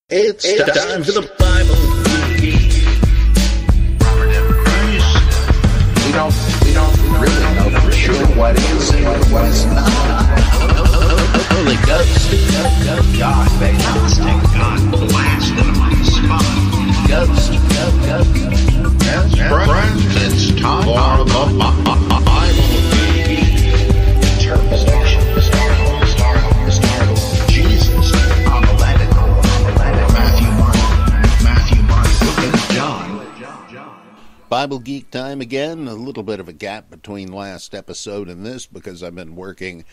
It's time for the Bible Geek. We don't really know for sure what is and what is not. Holy Ghost, God, baby, God, blast them on the spot. Ghost, friends, it's time for the Bible Geek. Interpretation, Jesus on the Latical. Matthew, Mark, Luke, and John. Bible Geek time again. A little bit of a gap between last episode and this because I've been working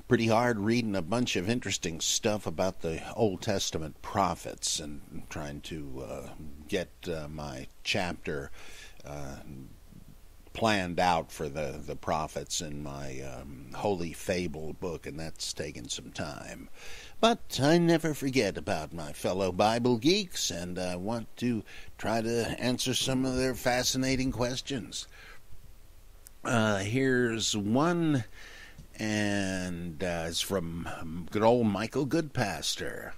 pretty hard reading a bunch of interesting stuff about the Old Testament prophets and trying to get my chapter planned out for the prophets in my Holy Fable book, and that's taken some time. But I never forget about my fellow Bible geeks, and I want to try to answer some of their fascinating questions. Here's one, and it's from good old Michael Goodpastor.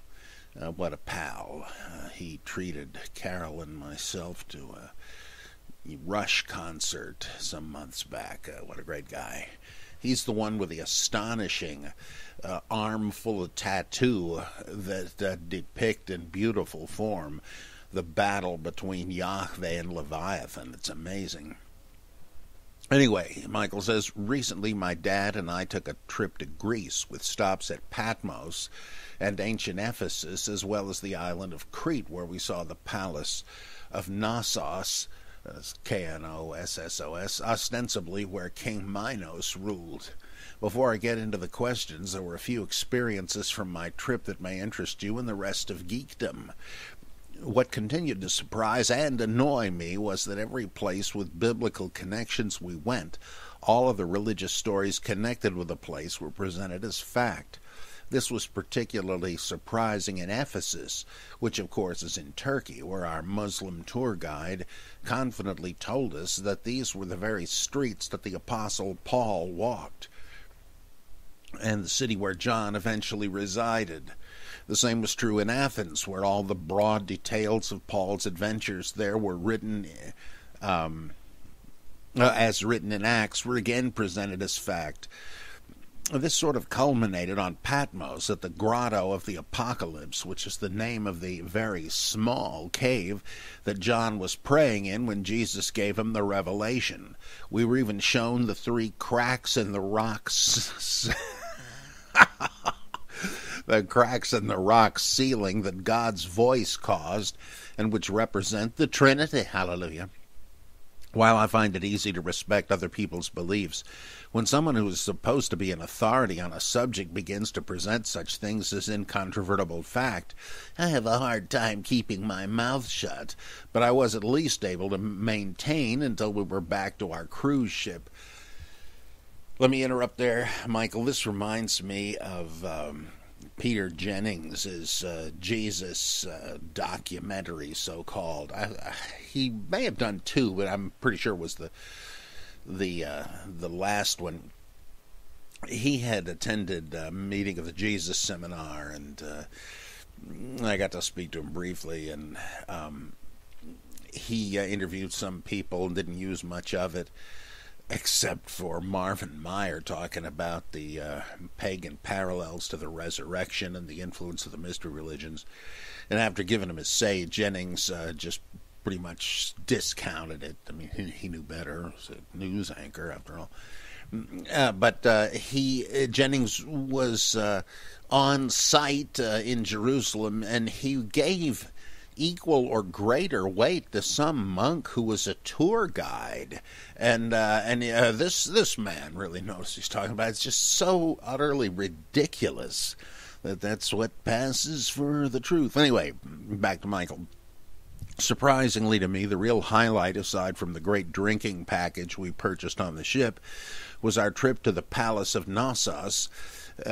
What a pal. He treated Carol and myself to a Rush concert some months back. What a great guy. He's the one with the astonishing arm full of tattoo that depict in beautiful form the battle between Yahweh and Leviathan. It's amazing. Anyway, Michael says, recently my dad and I took a trip to Greece with stops at Patmos and ancient Ephesus, as well as the island of Crete, where we saw the palace of Knossos, Knossos, ostensibly where King Minos ruled. Before I get into the questions, there were a few experiences from my trip that may interest you and the rest of geekdom. What continued to surprise and annoy me was that every place with biblical connections we went, all of the religious stories connected with the place were presented as fact. This was particularly surprising in Ephesus, which of course is in Turkey, where our Muslim tour guide confidently told us that these were the very streets that the Apostle Paul walked, and the city where John eventually resided. The same was true in Athens, where all the broad details of Paul's adventures there were written, as written in Acts, were again presented as fact. This sort of culminated on Patmos at the Grotto of the Apocalypse, which is the name of the very small cave that John was praying in when Jesus gave him the revelation. We were even shown the 3 cracks in the rocks, the cracks in the rock ceiling that God's voice caused, and which represent the Trinity. Hallelujah. While I find it easy to respect other people's beliefs, when someone who is supposed to be an authority on a subject begins to present such things as incontrovertible fact, I have a hard time keeping my mouth shut, but I was at least able to maintain until we were back to our cruise ship. Let me interrupt there, Michael. This reminds me of Peter Jennings's Jesus documentary, so-called. He may have done 2, but I'm pretty sure it was the last one. He had attended a meeting of the Jesus Seminar, and I got to speak to him briefly, and he interviewed some people and didn't use much of it, except for Marvin Meyer talking about the pagan parallels to the resurrection and the influence of the mystery religions. And after giving him his say, Jennings just pretty much discounted it. I mean, he knew better. He was a news anchor, after all. But Jennings was on site in Jerusalem, and he gave equal or greater weight to some monk who was a tour guide, and this man really knows what he's talking about. It's just so utterly ridiculous that that's what passes for the truth. Anyway, back to Michael. Surprisingly to me, the real highlight, aside from the great drinking package we purchased on the ship, was our trip to the Palace of Knossos,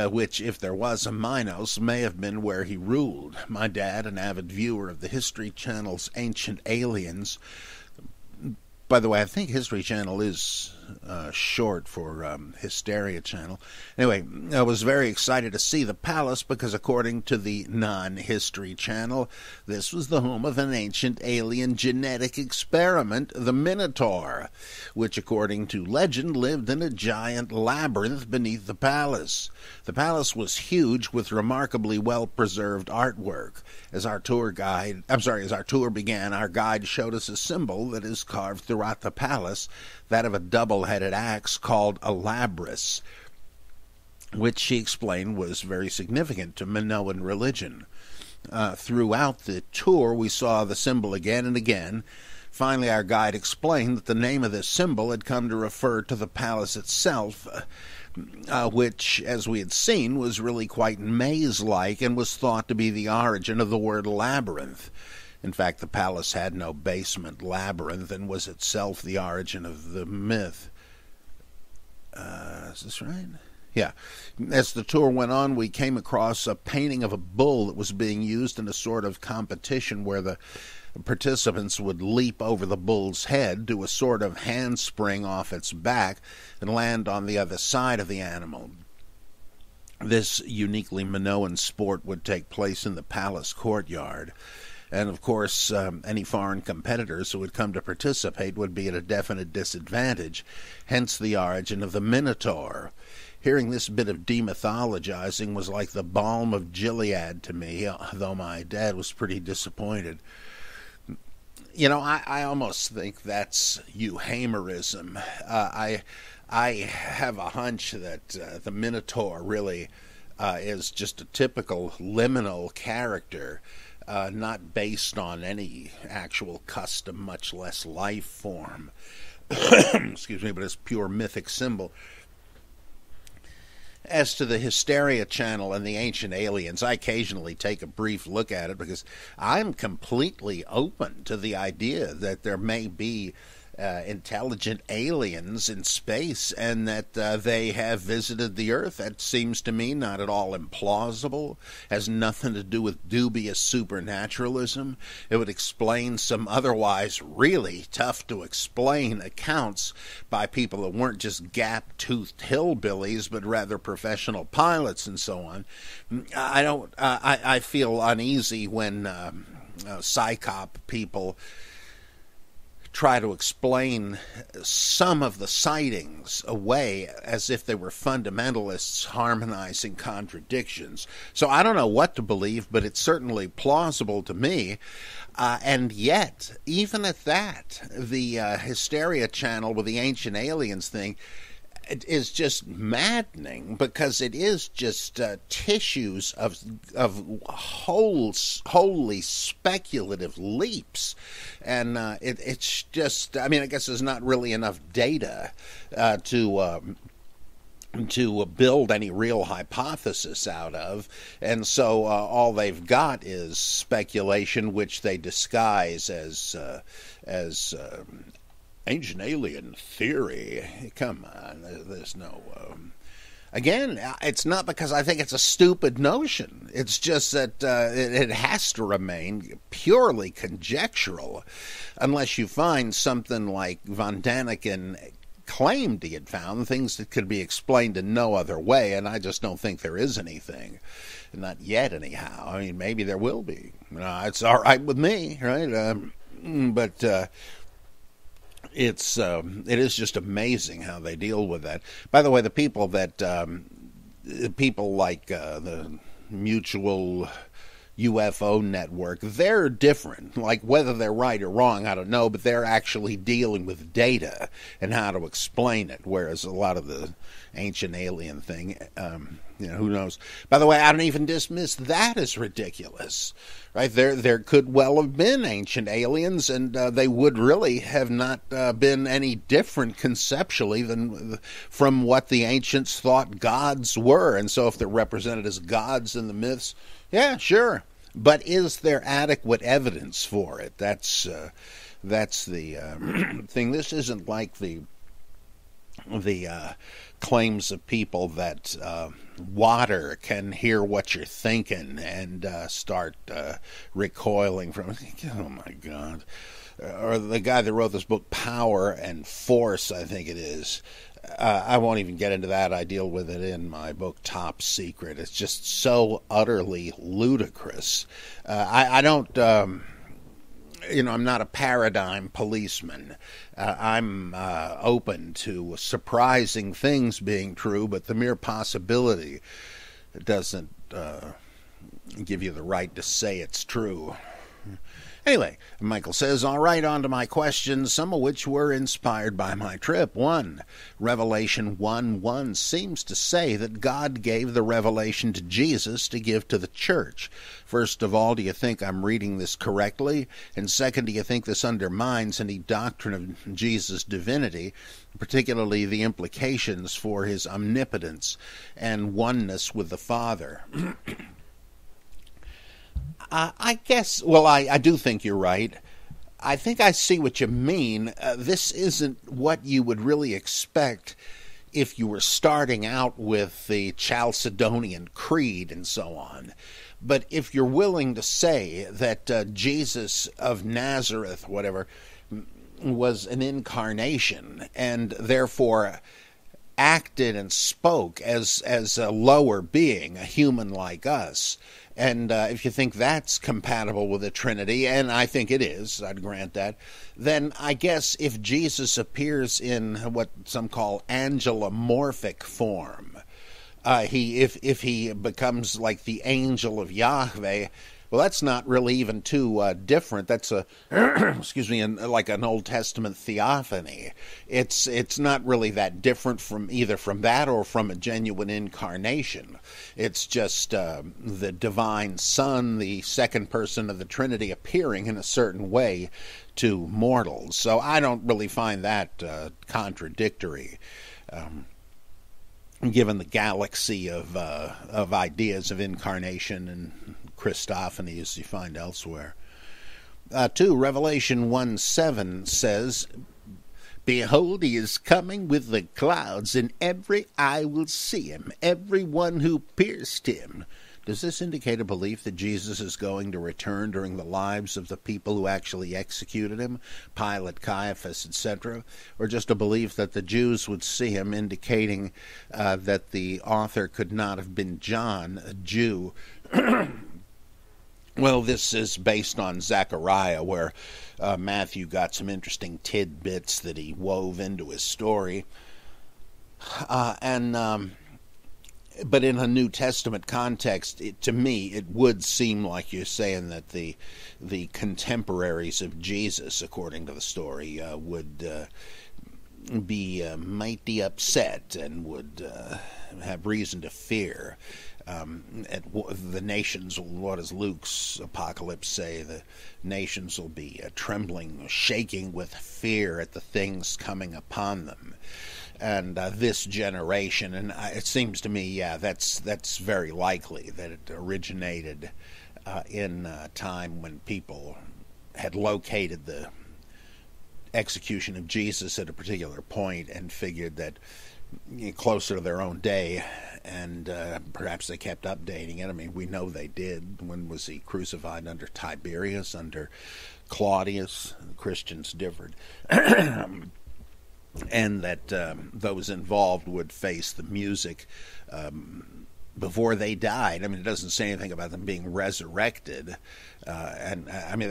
which, if there was a Minos, may have been where he ruled. My dad, an avid viewer of the History Channel's Ancient Aliens. By the way, I think History Channel is short for Hysteria Channel. Anyway, I was very excited to see the palace because according to the Non-History Channel, this was the home of an ancient alien genetic experiment, the Minotaur, which according to legend lived in a giant labyrinth beneath the palace. The palace was huge with remarkably well-preserved artwork. As our tour began, our guide showed us a symbol that is carved throughout the palace, that of a double-headed axe called a labrys, which she explained was very significant to Minoan religion. Throughout the tour, we saw the symbol again and again. Finally, our guide explained that the name of this symbol had come to refer to the palace itself, which, as we had seen, was really quite maze-like and was thought to be the origin of the word labyrinth. In fact, the palace had no basement labyrinth and was itself the origin of the myth. Is this right? Yeah. As the tour went on, we came across a painting of a bull that was being used in a sort of competition where the participants would leap over the bull's head, do a sort of handspring off its back, and land on the other side of the animal. This uniquely Minoan sport would take place in the palace courtyard. And, of course, any foreign competitors who would come to participate would be at a definite disadvantage, hence the origin of the Minotaur. Hearing this bit of demythologizing was like the balm of Gilead to me, though my dad was pretty disappointed. You know, I almost think that's euhamerism. I have a hunch that the Minotaur really is just a typical liminal character, not based on any actual custom, much less life form. Excuse me, but it's pure mythic symbol. As to the Hysteria Channel and the ancient aliens, I occasionally take a brief look at it because I'm completely open to the idea that there may be intelligent aliens in space and that they have visited the Earth. That seems to me not at all implausible, has nothing to do with dubious supernaturalism. It would explain some otherwise really tough to explain accounts by people that weren't just gap-toothed hillbillies but rather professional pilots and so on. I feel uneasy when psychop people try to explain some of the sightings away as if they were fundamentalists harmonizing contradictions. So I don't know what to believe, but it's certainly plausible to me. And yet, even at that, the Hysteria Channel with the ancient aliens thing, it is just maddening because it is just tissues of wholly speculative leaps, and it's just, I mean, I guess there's not really enough data to build any real hypothesis out of, and so all they've got is speculation, which they disguise as ancient alien theory. Come on, there's no... Again, it's not because I think it's a stupid notion. It's just that it has to remain purely conjectural unless you find something like Von Daniken claimed he had found, things that could be explained in no other way, and I just don't think there is anything. Not yet, anyhow. I mean, maybe there will be. It's all right with me, right? But... it is just amazing how they deal with that. By the way, the people like the Mutual UFO Network, they're different. Like, whether they're right or wrong, I don't know, but they're actually dealing with data and how to explain it, whereas a lot of the ancient alien thing, who knows. By the way, I don't even dismiss that as ridiculous. Right, there could well have been ancient aliens, and they would really have not been any different conceptually than from what the ancients thought gods were. And so if they're represented as gods in the myths, yeah, sure. But is there adequate evidence for it? That's the thing. This isn't like the claims of people that water can hear what you're thinking and start recoiling from it. Oh my God. Or the guy that wrote this book, Power and Force, I think it is. I won't even get into that. I deal with it in my book, Top Secret. It's just so utterly ludicrous. I don't, I'm not a paradigm policeman. I'm open to surprising things being true, but the mere possibility doesn't give you the right to say it's true. Anyway, Michael says, all right, on to my questions, some of which were inspired by my trip. 1. Revelation 1:1 seems to say that God gave the revelation to Jesus to give to the church. First of all, do you think I'm reading this correctly? And second, do you think this undermines any doctrine of Jesus' divinity, particularly the implications for his omnipotence and oneness with the Father? I guess, well, I do think you're right. I think I see what you mean. This isn't what you would really expect if you were starting out with the Chalcedonian Creed and so on. But if you're willing to say that Jesus of Nazareth, whatever, was an incarnation and therefore acted and spoke as a lower being, a human like us, and if you think that's compatible with the Trinity, and I think it is, I'd grant that, then I guess if Jesus appears in what some call angelomorphic form, if he becomes like the angel of Yahweh, well, that's not really even too different. That's a, excuse me, like an Old Testament theophany. It's not really that different from either from that or from a genuine incarnation. It's just the divine Son, the second person of the Trinity, appearing in a certain way to mortals. So I don't really find that contradictory. Given the galaxy of ideas of incarnation and Christophanies you find elsewhere. 2. Revelation 1:7 says, Behold, he is coming with the clouds, and every eye will see him, every one who pierced him. Does this indicate a belief that Jesus is going to return during the lives of the people who actually executed him, Pilate, Caiaphas, etc., or just a belief that the Jews would see him, indicating that the author could not have been John, a Jew? Well, this is based on Zechariah, where Matthew got some interesting tidbits that he wove into his story. But in a New Testament context, to me, it would seem like you're saying that the contemporaries of Jesus, according to the story, would be mighty upset and would have reason to fear. The nations, what does Luke's apocalypse say? The nations will be trembling, shaking with fear at the things coming upon them. And this generation, and it seems to me, yeah, that's very likely that it originated in a time when people had located the execution of Jesus at a particular point and figured that closer to their own day, and perhaps they kept updating it. I mean, we know they did. When was he crucified? Under Tiberius, under Claudius? The Christians differed. And that those involved would face the music before they died. I mean, it doesn't say anything about them being resurrected. And I mean,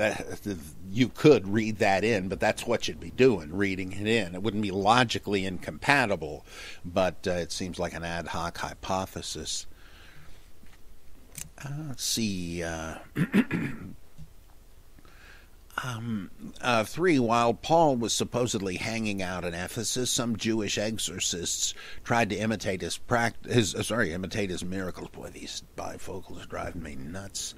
you could read that in, but that's what you'd be doing, reading it in. It wouldn't be logically incompatible, but it seems like an ad hoc hypothesis. Let's see. 3. While Paul was supposedly hanging out in Ephesus, some Jewish exorcists tried to imitate his miracles. Boy, these bifocals drive me nuts.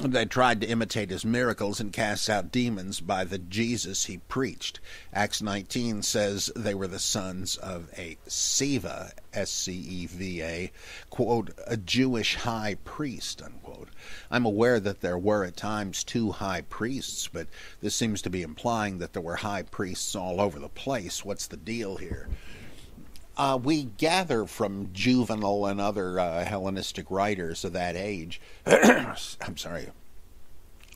They tried to imitate his miracles and cast out demons by the Jesus he preached. Acts 19 says they were the sons of a Sceva, S-C-E-V-A, quote, a Jewish high priest, unquote. I'm aware that there were at times 2 high priests, but this seems to be implying that there were high priests all over the place. What's the deal here? We gather from Juvenal and other Hellenistic writers of that age. I'm sorry.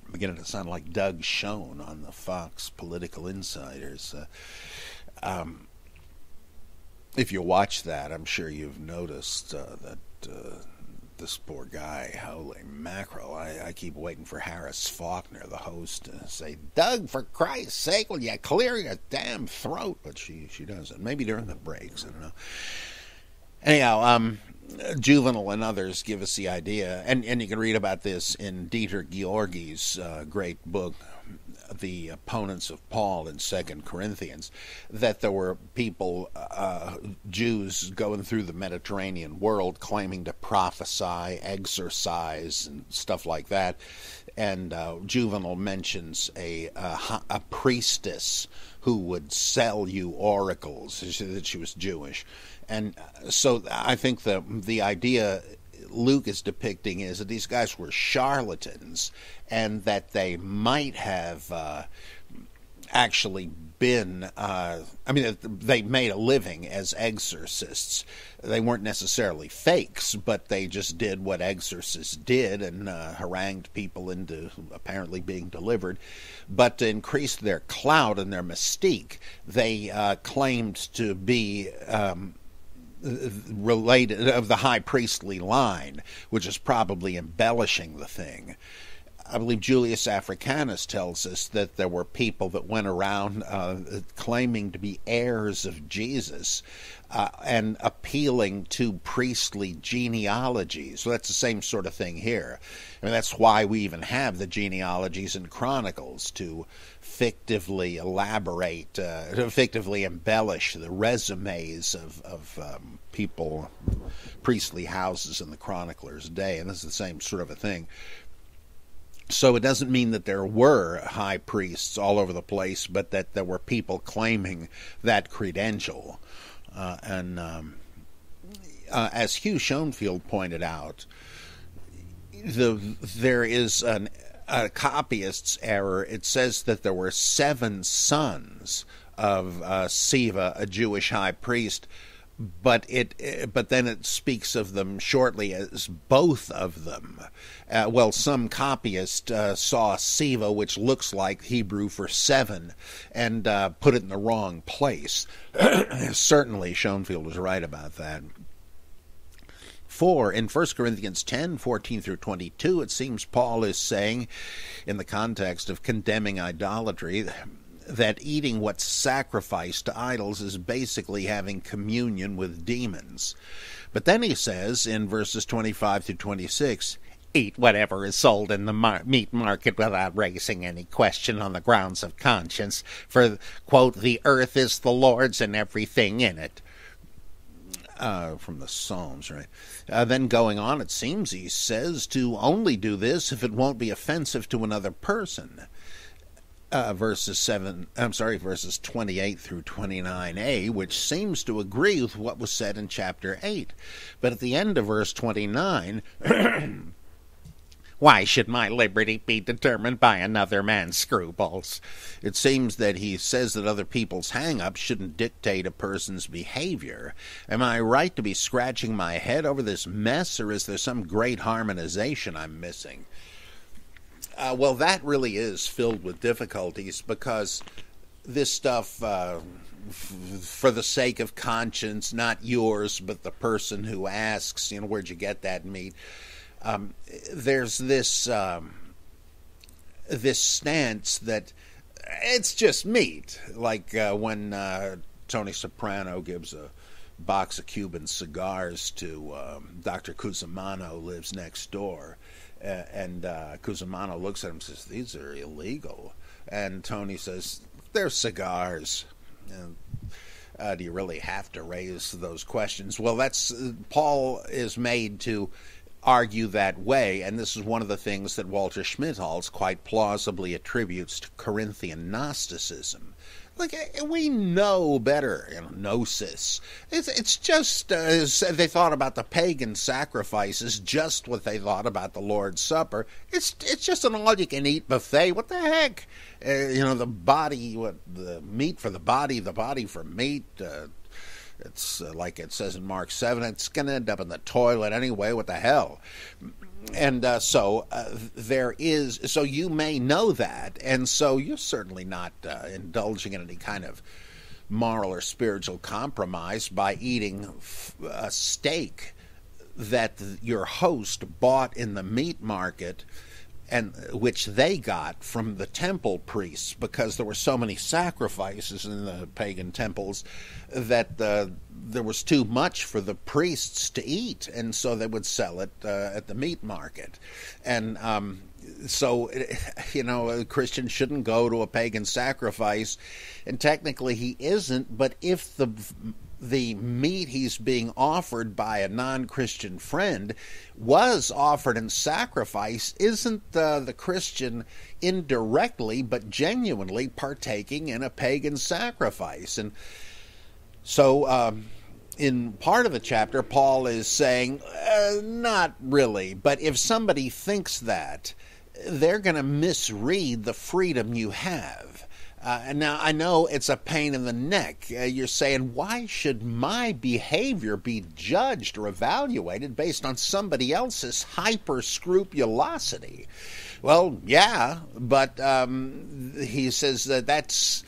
I'm beginning to sound like Doug Schoen on the Fox Political Insiders. If you watch that, I'm sure you've noticed that this poor guy, holy mackerel, I keep waiting for Harris Faulkner, the host, to say, Doug, for Christ's sake, will you clear your damn throat? But she doesn't. Maybe during the breaks, I don't know. Anyhow, Juvenal and others give us the idea, and you can read about this in Dieter Georgi's great book, The Opponents of Paul in 2 Corinthians, that there were people, Jews going through the Mediterranean world claiming to prophesy, exorcise, and stuff like that. And Juvenal mentions a priestess who would sell you oracles, that she was Jewish. And so I think the idea Luke is depicting is that these guys were charlatans, and that they might have actually been, they made a living as exorcists. They weren't necessarily fakes, but they just did what exorcists did and harangued people into apparently being delivered. But to increase their clout and their mystique, they claimed to be related of the high priestly line, which is probably embellishing the thing. I believe Julius Africanus tells us that there were people that went around claiming to be heirs of Jesus and appealing to priestly genealogies. So that's the same sort of thing here. I mean, that's why we even have the genealogies and chronicles, to fictively elaborate, to fictively embellish the resumes of people, priestly houses in the chronicler's day. And this is the same sort of a thing. So it doesn't mean that there were high priests all over the place, but that there were people claiming that credential. As Hugh Schoenfield pointed out, there is a copyist's error. It says that there were 7 sons of Sceva, a Jewish high priest, but then it speaks of them shortly as both of them. Some copyist saw Sceva, which looks like Hebrew for 7, and put it in the wrong place. Certainly, Schoenfield was right about that. In 1 Corinthians 10, 14 through 22, it seems Paul is saying, in the context of condemning idolatry, that eating what's sacrificed to idols is basically having communion with demons. But then he says in verses 25 through 26, eat whatever is sold in the meat market without raising any question on the grounds of conscience, for, quote, the earth is the Lord's and everything in it. From the Psalms, right? Then going on, it seems he says to only do this if it won't be offensive to another person. Verses 28 through 29a, which seems to agree with what was said in chapter 8. But at the end of verse 29, why should my liberty be determined by another man's scruples? It seems that he says that other people's hang-ups shouldn't dictate a person's behavior. Am I right to be scratching my head over this mess, or is there some great harmonization I'm missing? That really is filled with difficulties, because this stuff, for the sake of conscience, not yours, but the person who asks, where'd you get that meat? There's this stance that it's just meat, like when Tony Soprano gives a box of Cuban cigars to Dr. Cusimano, who lives next door. And Cusimano looks at him and says, these are illegal. And Tony says, they're cigars. Do you really have to raise those questions? Well, Paul is made to argue that way, and this is one of the things that Walter Schmidholz quite plausibly attributes to Corinthian Gnosticism. Like, we know better, gnosis. It's just, they thought about the pagan sacrifices, just what they thought about the Lord's Supper. It's just an all-you-can-eat buffet. What the heck? The body, the meat for the body for meat. It's like it says in Mark 7, it's going to end up in the toilet anyway, what the hell? And so you may know that, and so you're certainly not indulging in any kind of moral or spiritual compromise by eating a steak that your host bought in the meat market, and which they got from the temple priests, because there were so many sacrifices in the pagan temples that there was too much for the priests to eat, and so they would sell it at the meat market. And so, a Christian shouldn't go to a pagan sacrifice, and technically he isn't, but if the meat he's being offered by a non-Christian friend was offered in sacrifice, isn't the Christian indirectly but genuinely partaking in a pagan sacrifice? And so in part of the chapter, Paul is saying, not really, but if somebody thinks that, they're going to misread the freedom you have. And now I know it's a pain in the neck. You're saying, why should my behavior be judged or evaluated based on somebody else's hyper-scrupulosity? Well, yeah, but he says that's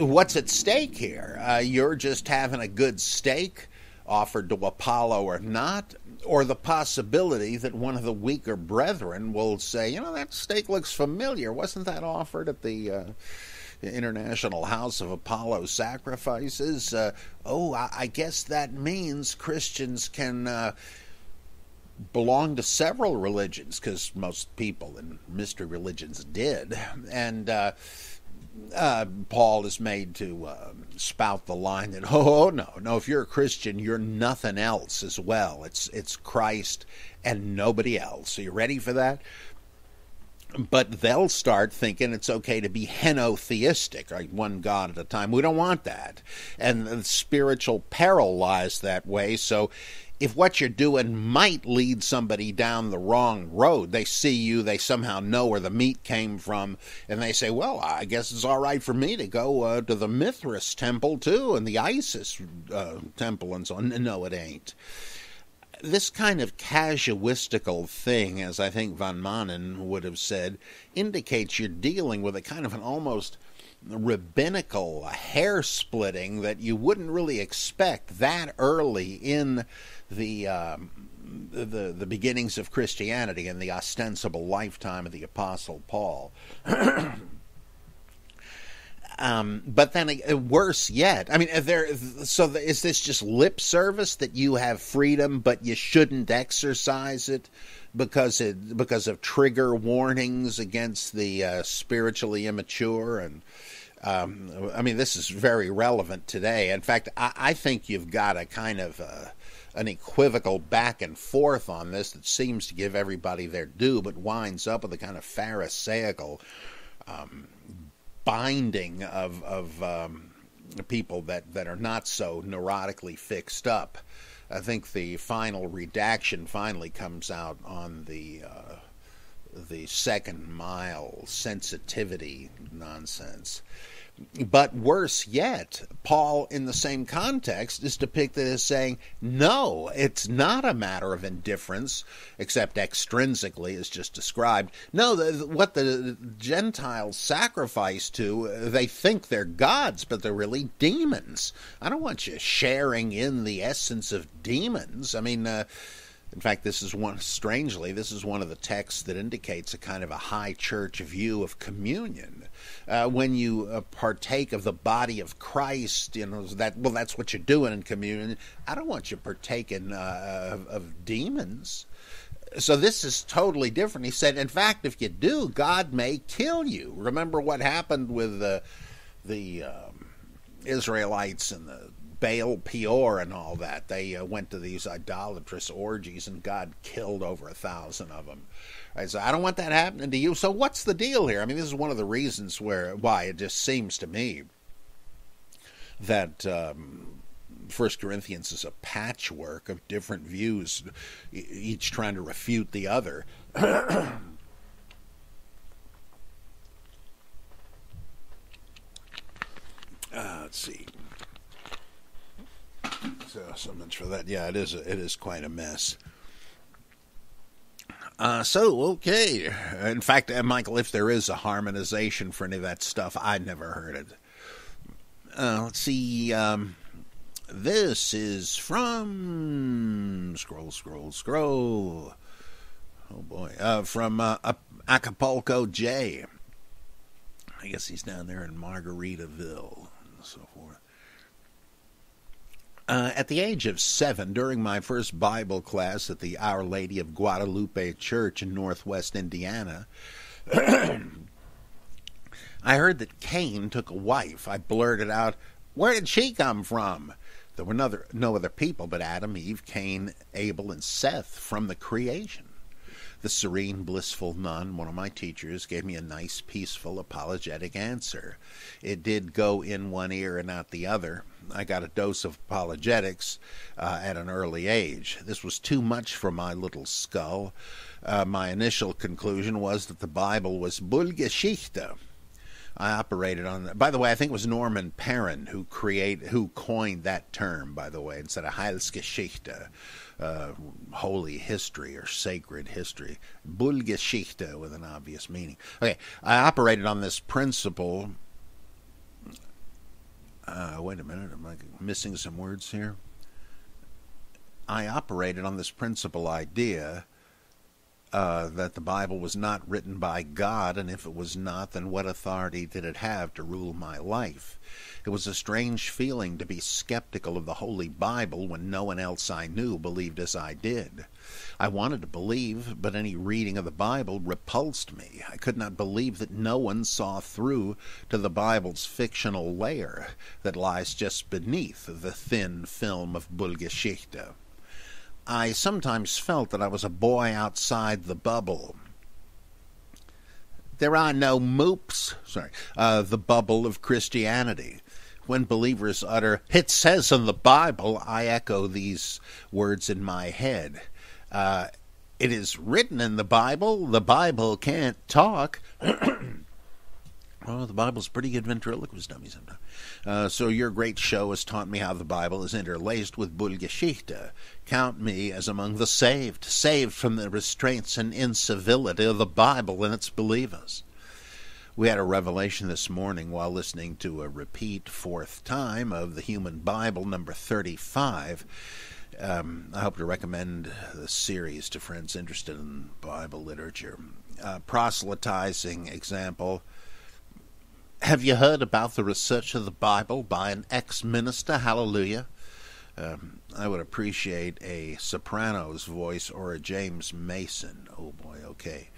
what's at stake here. You're just having a good steak offered to Apollo or not, or the possibility that one of the weaker brethren will say, that steak looks familiar. Wasn't that offered at the International House of Apollo Sacrifices? I guess that means Christians can belong to several religions, because most people in mystery religions did. And Paul is made to spout the line that, no, if you're a Christian, you're nothing else as well. It's Christ and nobody else. Are you ready for that? But they'll start thinking it's okay to be henotheistic, right? One God at a time. We don't want that. And the spiritual peril lies that way. So if what you're doing might lead somebody down the wrong road, they see you, they somehow know where the meat came from, and they say, well, I guess it's all right for me to go to the Mithras temple too, and the Isis temple and so on. No, it ain't. This kind of casuistical thing, as I think Van Manen would have said, indicates you're dealing with a kind of an almost rabbinical hair splitting that you wouldn't really expect that early in the beginnings of Christianity and the ostensible lifetime of the Apostle Paul. But then worse yet, I mean, is this just lip service that you have freedom, but you shouldn't exercise it because of trigger warnings against the spiritually immature? And I mean, this is very relevant today. In fact, I think you've got a kind of an equivocal back and forth on this that seems to give everybody their due, but winds up with a kind of pharisaical binding of people that are not so neurotically fixed up. I think the final redaction finally comes out on the second mile sensitivity nonsense. But worse yet, Paul, in the same context, is depicted as saying, no, it's not a matter of indifference, except extrinsically, as just described. No, what the Gentiles sacrifice to, they think they're gods, but they're really demons. I don't want you sharing in the essence of demons. I mean, in fact, this is one of the texts that indicates a kind of a high church view of communion. When you partake of the body of Christ, that's what you're doing in communion. I don't want you partaking of demons. So this is totally different. He said, in fact, if you do, God may kill you. Remember what happened with the Israelites and the Baal Peor and all that. They went to these idolatrous orgies, and God killed over 1,000 of them. Right, so I don't want that happening to you. So what's the deal here? I mean, this is one of the reasons why it just seems to me that 1 Corinthians is a patchwork of different views, each trying to refute the other. Let's see. So much for that. Yeah, it is quite a mess. Okay. In fact, Michael, if there is a harmonization for any of that stuff, I'd never heard it. Let's see. This is from scroll. Oh boy, from Acapulco J. I guess he's down there in Margaritaville and so forth. At the age of 7, during my first Bible class at the Our Lady of Guadalupe Church in northwest Indiana, I heard that Cain took a wife. I blurted out, "Where did she come from?" There were no other people but Adam, Eve, Cain, Abel, and Seth from the creation. The serene, blissful nun, one of my teachers, gave me a nice, peaceful, apologetic answer. It did go in one ear and out the other. I got a dose of apologetics at an early age. This was too much for my little skull. My initial conclusion was that the Bible was Bullgeschichte. I operated on that. By the way, I think it was Norman Perrin who coined that term, by the way, instead of Heilsgeschichte, holy history or sacred history. Bullgeschichte with an obvious meaning. Okay, I operated on this principle. Wait a minute, am I missing some words here? I operated on this principle idea that the Bible was not written by God, and if it was not, then what authority did it have to rule my life? It was a strange feeling to be skeptical of the Holy Bible when no one else I knew believed as I did. I wanted to believe, but any reading of the Bible repulsed me. I could not believe that no one saw through to the Bible's fictional layer that lies just beneath the thin film of Bullgeschichte. I sometimes felt that I was a boy outside the bubble. There are no moops, the bubble of Christianity. When believers utter, "It says in the Bible," I echo these words in my head. It is written in the Bible can't talk. Well, the Bible's a pretty good ventriloquist dummy sometimes. So your great show has taught me how the Bible is interlaced with Bullgeschichte. Count me as among the saved from the restraints and incivility of the Bible and its believers. We had a revelation this morning while listening to a repeat fourth time of the Human Bible, number 35. I hope to recommend the series to friends interested in Bible literature. Proselytizing example. Have you heard about the research of the Bible by an ex-minister? Hallelujah. I would appreciate a soprano's voice or a James Mason. Oh boy, okay.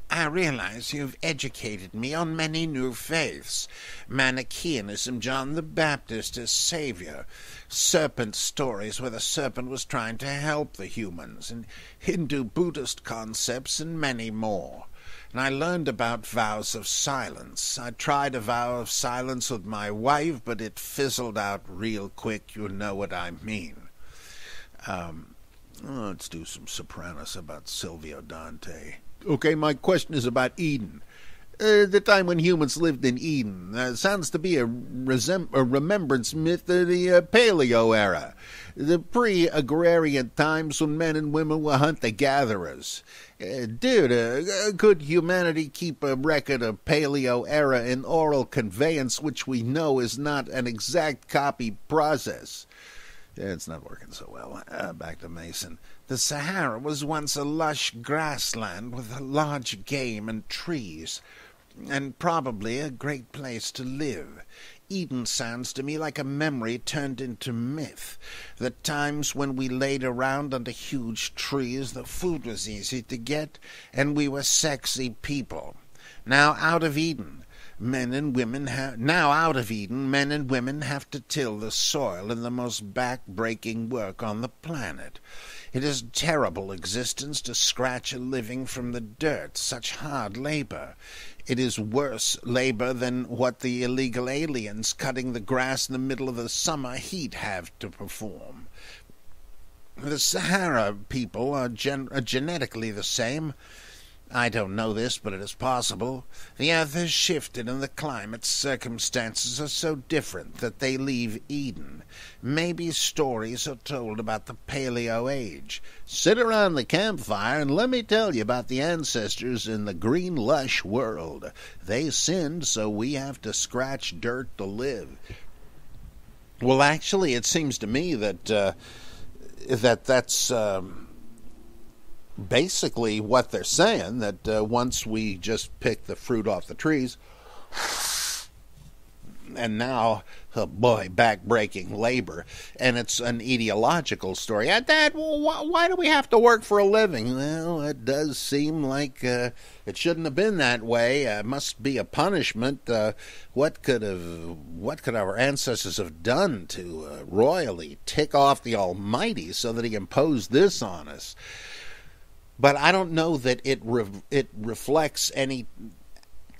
I realize you've educated me on many new faiths. Manichaeanism, John the Baptist as Savior. Serpent stories where the serpent was trying to help the humans. And Hindu Buddhist concepts and many more. And I learned about vows of silence. I tried a vow of silence with my wife, but it fizzled out real quick. You know what I mean. Let's do some Sopranos about Silvio Dante. Okay, my question is about Eden. The time when humans lived in Eden. Sounds to be a remembrance myth of the Paleo era. The pre-agrarian times when men and women were hunter-gatherers. Could humanity keep a record of Paleo era in oral conveyance, which we know is not an exact copy process? It's not working so well. Back to Mason. The Sahara was once a lush grassland with large game and trees, and probably a great place to live. Eden sounds to me like a memory turned into myth. The times when we laid around under huge trees, the food was easy to get, and we were sexy people. Now out of Eden, men and women have to till the soil in the most back-breaking work on the planet. It is terrible existence to scratch a living from the dirt, such hard labor. It is worse labor than what the illegal aliens cutting the grass in the middle of the summer heat have to perform. The Sahara people are genetically the same. I don't know this, but it is possible. The earth has shifted and the climate's circumstances are so different that they leave Eden. Maybe stories are told about the Paleo age. Sit around the campfire and let me tell you about the ancestors in the green lush world. They sinned, so we have to scratch dirt to live. Well, actually, it seems to me that that's basically what they're saying, that once we just pick the fruit off the trees, and now, oh boy, back-breaking labor, and it's an ideological story. Dad, well, why do we have to work for a living? Well, it does seem like it shouldn't have been that way. It must be a punishment. What could our ancestors have done to royally tick off the Almighty so that he imposed this on us? But I don't know that it reflects any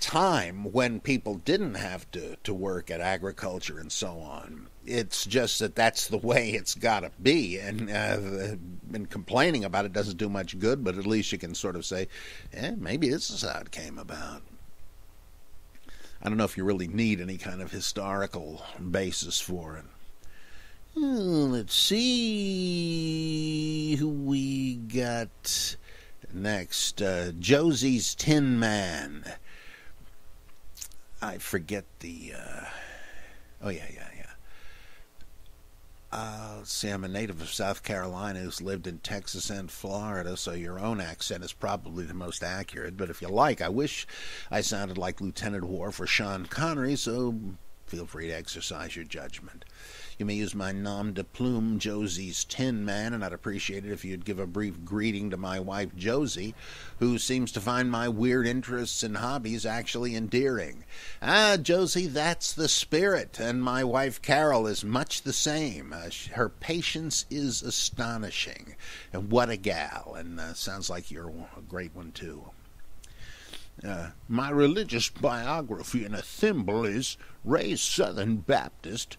time when people didn't have to work at agriculture and so on. It's just that that's the way it's got to be. And complaining about it doesn't do much good, but at least you can sort of say, maybe this is how it came about. I don't know if you really need any kind of historical basis for it. Let's see who we got next. Josie's Tin Man. I forget the... let's see, I'm a native of South Carolina who's lived in Texas and Florida, so your own accent is probably the most accurate. But if you like, I wish I sounded like Lieutenant Worf or Sean Connery, so feel free to exercise your judgment. You may use my nom de plume, Josie's Tin Man, and I'd appreciate it if you'd give a brief greeting to my wife, Josie, who seems to find my weird interests and hobbies actually endearing. Josie, that's the spirit, and my wife, Carol, is much the same. Her patience is astonishing. And what a gal, and sounds like you're a great one, too. My religious biography in a thimble is raised Southern Baptist,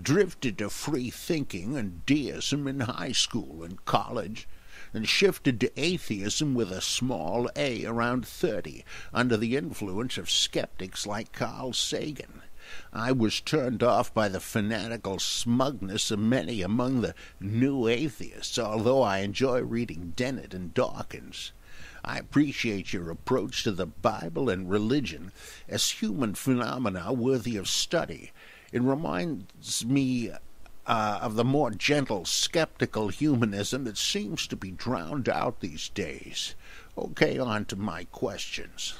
drifted to free thinking and deism in high school and college, and shifted to atheism with a small a around 30, under the influence of skeptics like Carl Sagan. I was turned off by the fanatical smugness of many among the new atheists, although I enjoy reading Dennett and Dawkins. I appreciate your approach to the Bible and religion as human phenomena worthy of study. It reminds me of the more gentle, skeptical humanism that seems to be drowned out these days. Okay, on to my questions.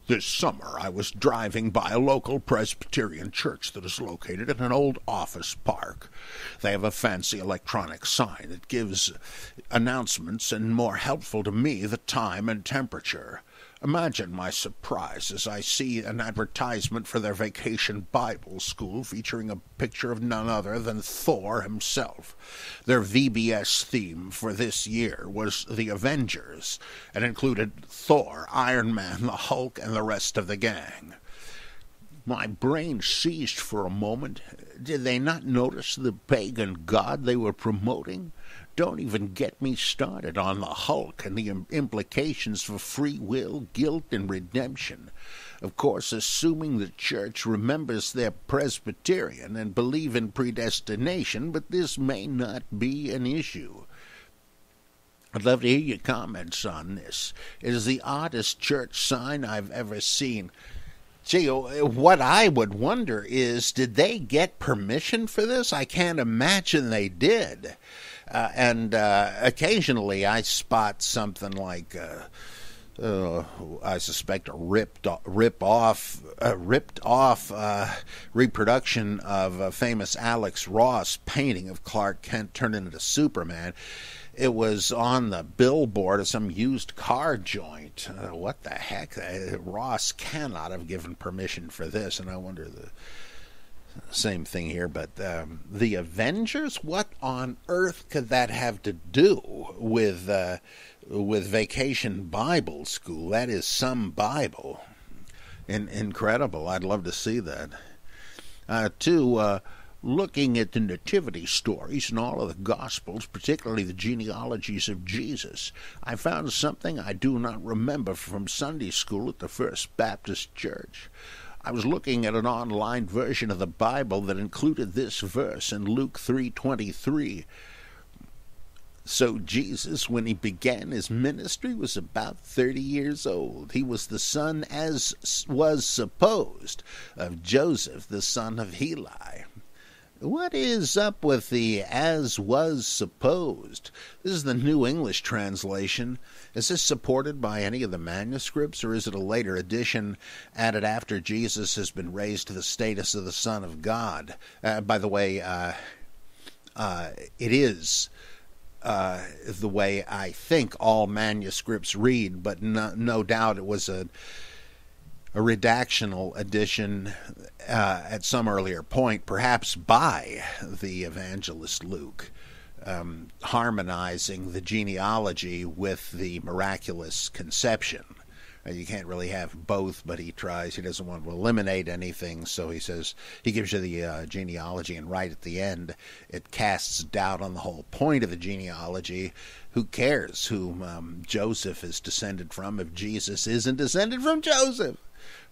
This summer I was driving by a local Presbyterian church that is located in an old office park. They have a fancy electronic sign that gives announcements and, more helpful to me, the time and temperature. Imagine my surprise as I see an advertisement for their vacation Bible school featuring a picture of none other than Thor himself. Their VBS theme for this year was the Avengers and included Thor, Iron Man, the Hulk, and the rest of the gang. My brain seized for a moment. Did they not notice the pagan god they were promoting? Don't even get me started on the Hulk and the implications for free will, guilt, and redemption. Of course, assuming the church remembers they're Presbyterian and believe in predestination, but this may not be an issue. I'd love to hear your comments on this. It is the oddest church sign I've ever seen. Gee, what I would wonder is, did they get permission for this? I can't imagine they did. And occasionally I spot something like, I suspect a ripped off reproduction of a famous Alex Ross painting of Clark Kent turned into Superman. It was on the billboard of some used car joint. What the heck? Ross cannot have given permission for this, and I wonder the same thing here. But the Avengers? What on earth could that have to do with Vacation Bible School? That is some Bible. Incredible. I'd love to see that. looking at the nativity stories in all of the Gospels, particularly the genealogies of Jesus, I found something I do not remember from Sunday school at the First Baptist Church. I was looking at an online version of the Bible that included this verse in Luke 3:23. So Jesus, when he began his ministry, was about 30 years old. He was the son, as was supposed, of Joseph, the son of Heli. What is up with the as was supposed? This is the New English translation. Is this supported by any of the manuscripts, or is it a later addition added after Jesus has been raised to the status of the Son of God? By the way, it is the way I think all manuscripts read, but no doubt it was a redactional addition at some earlier point, perhaps by the evangelist Luke, harmonizing the genealogy with the miraculous conception. You can't really have both, but he tries. He doesn't want to eliminate anything, so he says, he gives you the genealogy, and right at the end, it casts doubt on the whole point of the genealogy. Who cares whom Joseph is descended from if Jesus isn't descended from Joseph?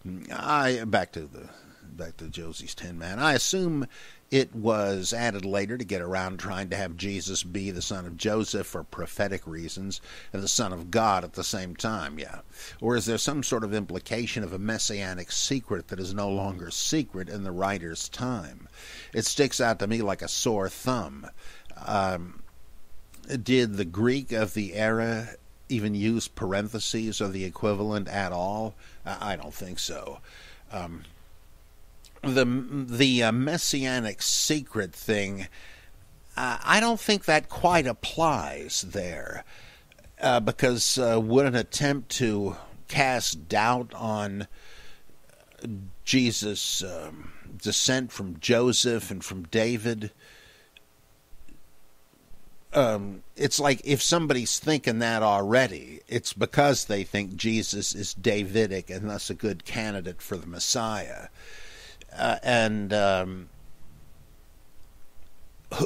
Back to Josie's Tin Man. I assume it was added later to get around trying to have Jesus be the son of Joseph for prophetic reasons and the son of God at the same time, yeah. Or is there some sort of implication of a messianic secret that is no longer secret in the writer's time? It sticks out to me like a sore thumb. Did the Greek of the era even use parentheses or the equivalent at all? I don't think so. The messianic secret thing, I don't think that quite applies there, because would an attempt to cast doubt on Jesus' descent from Joseph and from David, it's like if somebody's thinking that already, it's because they think Jesus is Davidic and thus a good candidate for the Messiah.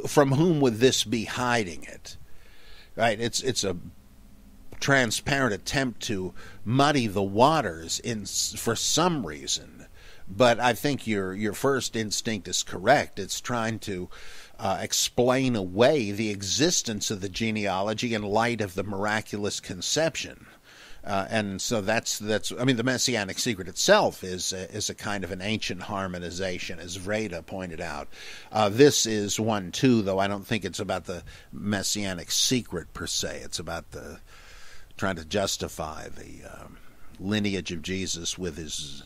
From whom would this be hiding it? Right? It's a transparent attempt to muddy the waters for some reason. But I think your first instinct is correct. It's trying to explain away the existence of the genealogy in light of the miraculous conception. And so that's I mean, the messianic secret itself is a kind of an ancient harmonization, as Vreda pointed out. This is one too, though I don't think it's about the messianic secret per se. It's about trying to justify the lineage of Jesus with his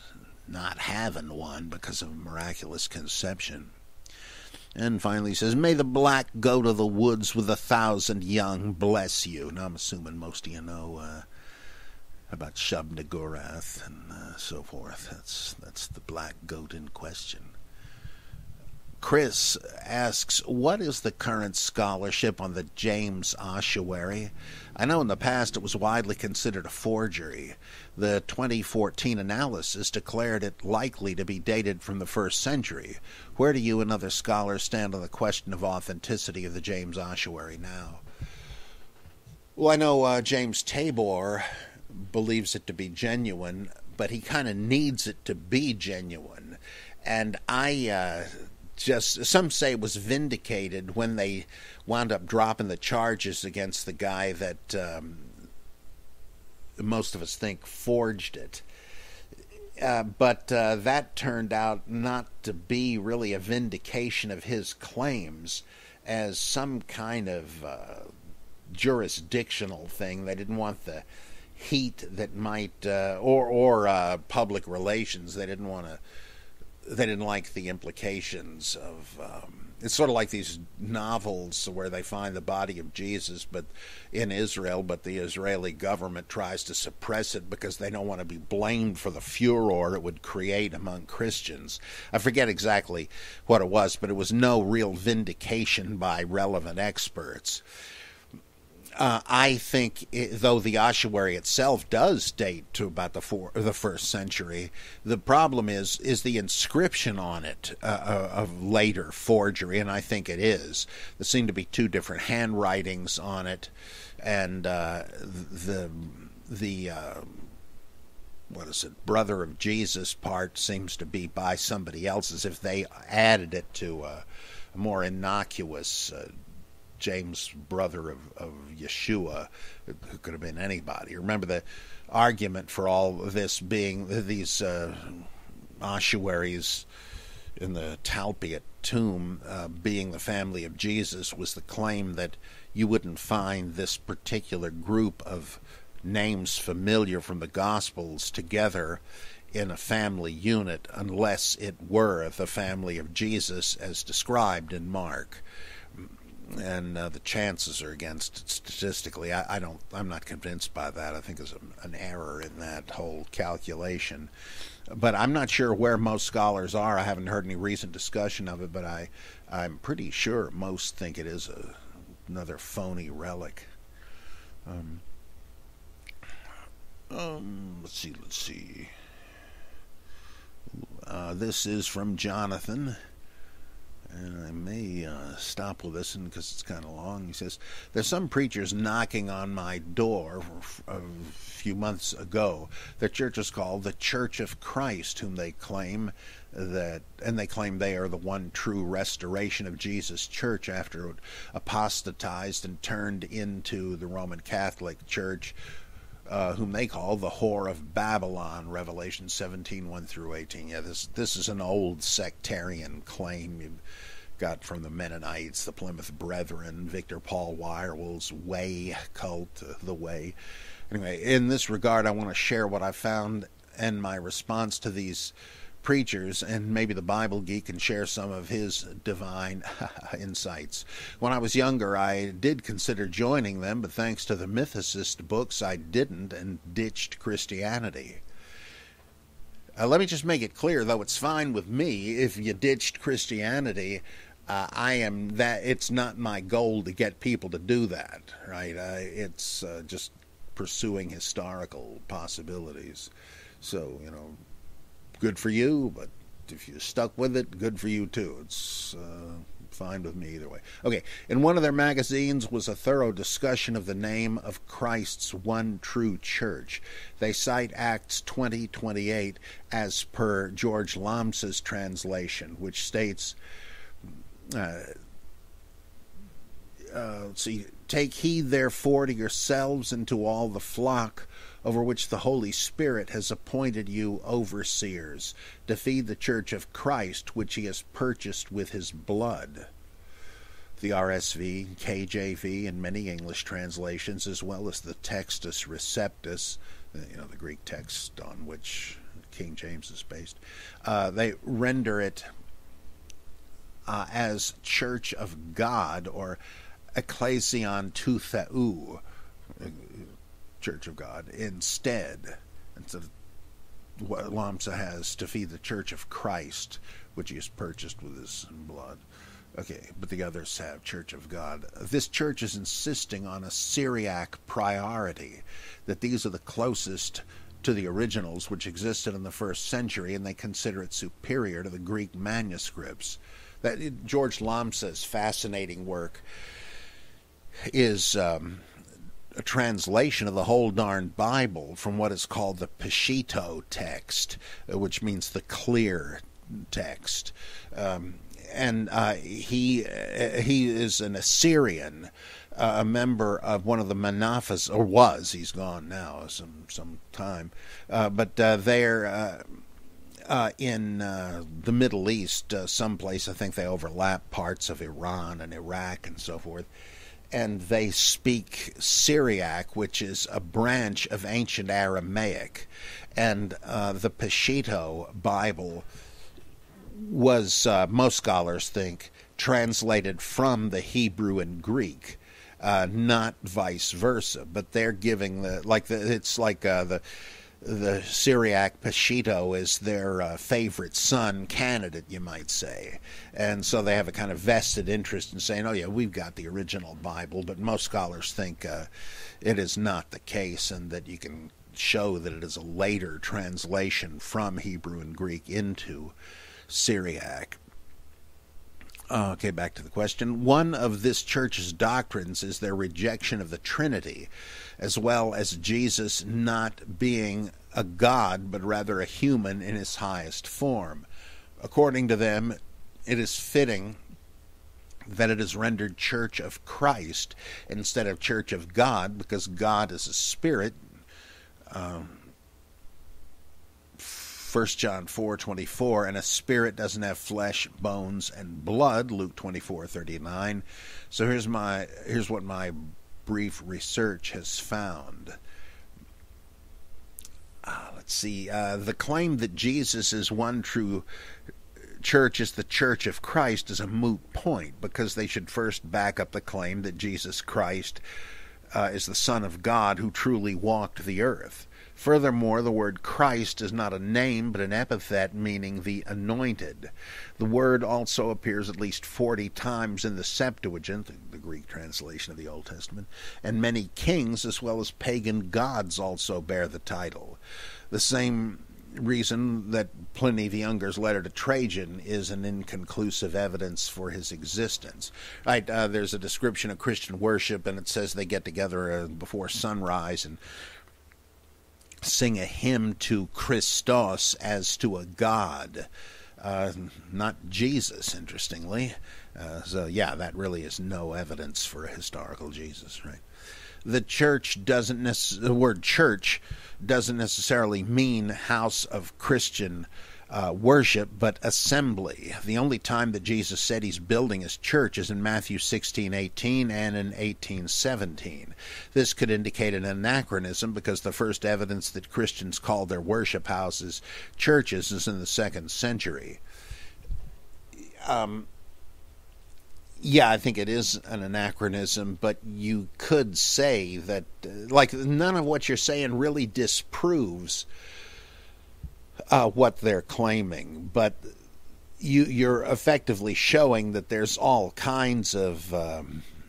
not having one because of miraculous conception. And finally he says, "May the black go to the woods with 1,000 young, bless you." Now I'm assuming most of you know about Shub-Niggurath and so forth. That's the black goat in question. Chris asks, what is the current scholarship on the James ossuary? I know in the past it was widely considered a forgery. The 2014 analysis declared it likely to be dated from the 1st century. Where do you and other scholars stand on the question of authenticity of the James ossuary now? Well, I know James Tabor believes it to be genuine, but he kind of needs it to be genuine. And some say it was vindicated when they wound up dropping the charges against the guy that most of us think forged it. But that turned out not to be really a vindication of his claims, as some kind of jurisdictional thing. They didn't want the heat that might, or public relations. They didn't like the implications of, it's sort of like these novels where they find the body of Jesus but in Israel, but the Israeli government tries to suppress it because they don't want to be blamed for the furor it would create among Christians. I forget exactly what it was, but it was no real vindication by relevant experts. I think, though the ossuary itself does date to about the 1st century, the problem is the inscription on it of later forgery, and I think it is. There seem to be 2 different handwritings on it, and the what is it, brother of Jesus part seems to be by somebody else, as if they added it to a more innocuous James, brother of Yeshua, who could have been anybody. Remember the argument for all of this being these ossuaries in the Talpiot tomb being the family of Jesus was the claim that you wouldn't find this particular group of names familiar from the Gospels together in a family unit unless it were the family of Jesus as described in Mark. And the chances are against it statistically. I'm not convinced by that. I think there's an error in that whole calculation. But I'm not sure where most scholars are. I haven't heard any recent discussion of it, but I'm pretty sure most think it is another phony relic. Let's see. This is from Jonathan. And I may stop with this one because it's kind of long. He says, there's some preachers knocking on my door a few months ago. The church is called the Church of Christ, whom they claim they claim they are the one true restoration of Jesus' church after it apostatized and turned into the Roman Catholic Church, whom they call the whore of Babylon, Revelation 17:1-18. Yeah, this is an old sectarian claim you got from the Mennonites, the Plymouth Brethren, Victor Paul Wierwell's Way cult, the Way. Anyway, in this regard, I want to share what I found and my response to these preachers, and maybe the Bible Geek can share some of his divine insights. When I was younger, I did consider joining them, but thanks to the mythicist books, I didn't and ditched Christianity. Let me just make it clear, though it's fine with me if you ditched Christianity. It's not my goal to get people to do that, right? It's just pursuing historical possibilities. So, good for you, but if you're stuck with it, good for you too. It's fine with me either way. Okay, in one of their magazines was a thorough discussion of the name of Christ's one true church. They cite Acts 20:28 as per George Lambsa's translation, which states, take heed therefore to yourselves and to all the flock over which the Holy Spirit has appointed you overseers, to feed the church of Christ, which he has purchased with his blood. The RSV, KJV, and many English translations, as well as the Textus Receptus, the Greek text on which King James is based, they render it as Church of God, or Ecclesion tou Theou, Church of God, instead of what Lambsa has, to feed the Church of Christ, which he has purchased with his blood. Okay, but the others have Church of God. This church is insisting on a Syriac priority, that these are the closest to the originals which existed in the 1st century, and they consider it superior to the Greek manuscripts. That George Lambsa's fascinating work is a translation of the whole darn Bible from what is called the Peshitta text, which means the clear text. And he is an Assyrian, a member of one of the Manafas, or was, he's gone now some time, but they're in the Middle East, someplace. I think they overlap parts of Iran and Iraq and so forth. And they speak Syriac, which is a branch of ancient Aramaic. And the Peshitta Bible was, most scholars think, translated from the Hebrew and Greek, not vice versa. But they're giving it's like the the Syriac Peshitta is their favorite son candidate, you might say. And so they have a kind of vested interest in saying, oh yeah, we've got the original Bible, but most scholars think it is not the case, and that you can show that it is a later translation from Hebrew and Greek into Syriac. Okay, back to the question. One of this church's doctrines is their rejection of the Trinity, as well as Jesus not being a God, but rather a human in his highest form. According to them, it is fitting that it is rendered Church of Christ instead of Church of God, because God is a spirit. 1 John 4:24, and a spirit doesn't have flesh, bones, and blood, Luke 24:39. So here's what my brief research has found. Let's see. The claim that Jesus is one true church is the Church of Christ is a moot point, because they should first back up the claim that Jesus Christ is the Son of God who truly walked the earth. Furthermore, the word Christ is not a name, but an epithet meaning the anointed. The word also appears at least 40 times in the Septuagint, the Greek translation of the Old Testament, and many kings as well as pagan gods also bear the title. The same reason that Pliny the Younger's letter to Trajan is an inconclusive evidence for his existence. Right, there's a description of Christian worship, and it says they get together before sunrise and sing a hymn to Christos as to a god, not Jesus, interestingly. So yeah, that really is no evidence for a historical Jesus, right? The word church doesn't necessarily mean house of Christian worship, but assembly. The only time that Jesus said he's building his church is in Matthew 16:18 and in 18:17. This could indicate an anachronism, because the first evidence that Christians called their worship houses churches is in the 2nd century. Yeah, I think it is an anachronism, but you could say that, like, none of what you're saying really disproves what they're claiming, but you're effectively showing that there's all kinds of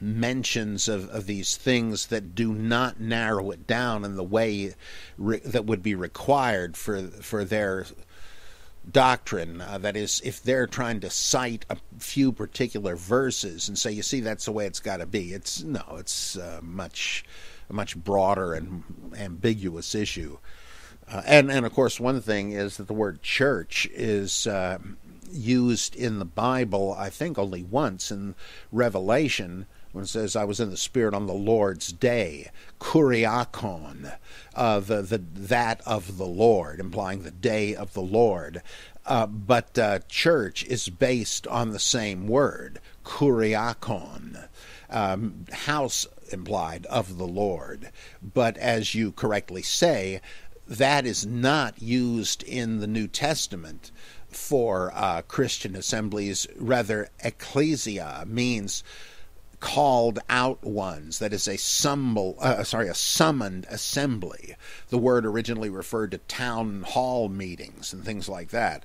mentions of these things that do not narrow it down in the way that would be required for their doctrine. That is, if they're trying to cite a few particular verses and say, you see, that's the way it's got to be. It's a much broader and ambiguous issue. And of course, one thing is that the word church is used in the Bible, I think, only once in Revelation, when it says, I was in the Spirit on the Lord's day, kuriakon, that of the Lord, implying the day of the Lord. But church is based on the same word, kuriakon, house implied of the Lord. But as you correctly say, that is not used in the New Testament for Christian assemblies. Rather, ecclesia means called out ones. That is a summoned assembly. The word originally referred to town hall meetings and things like that.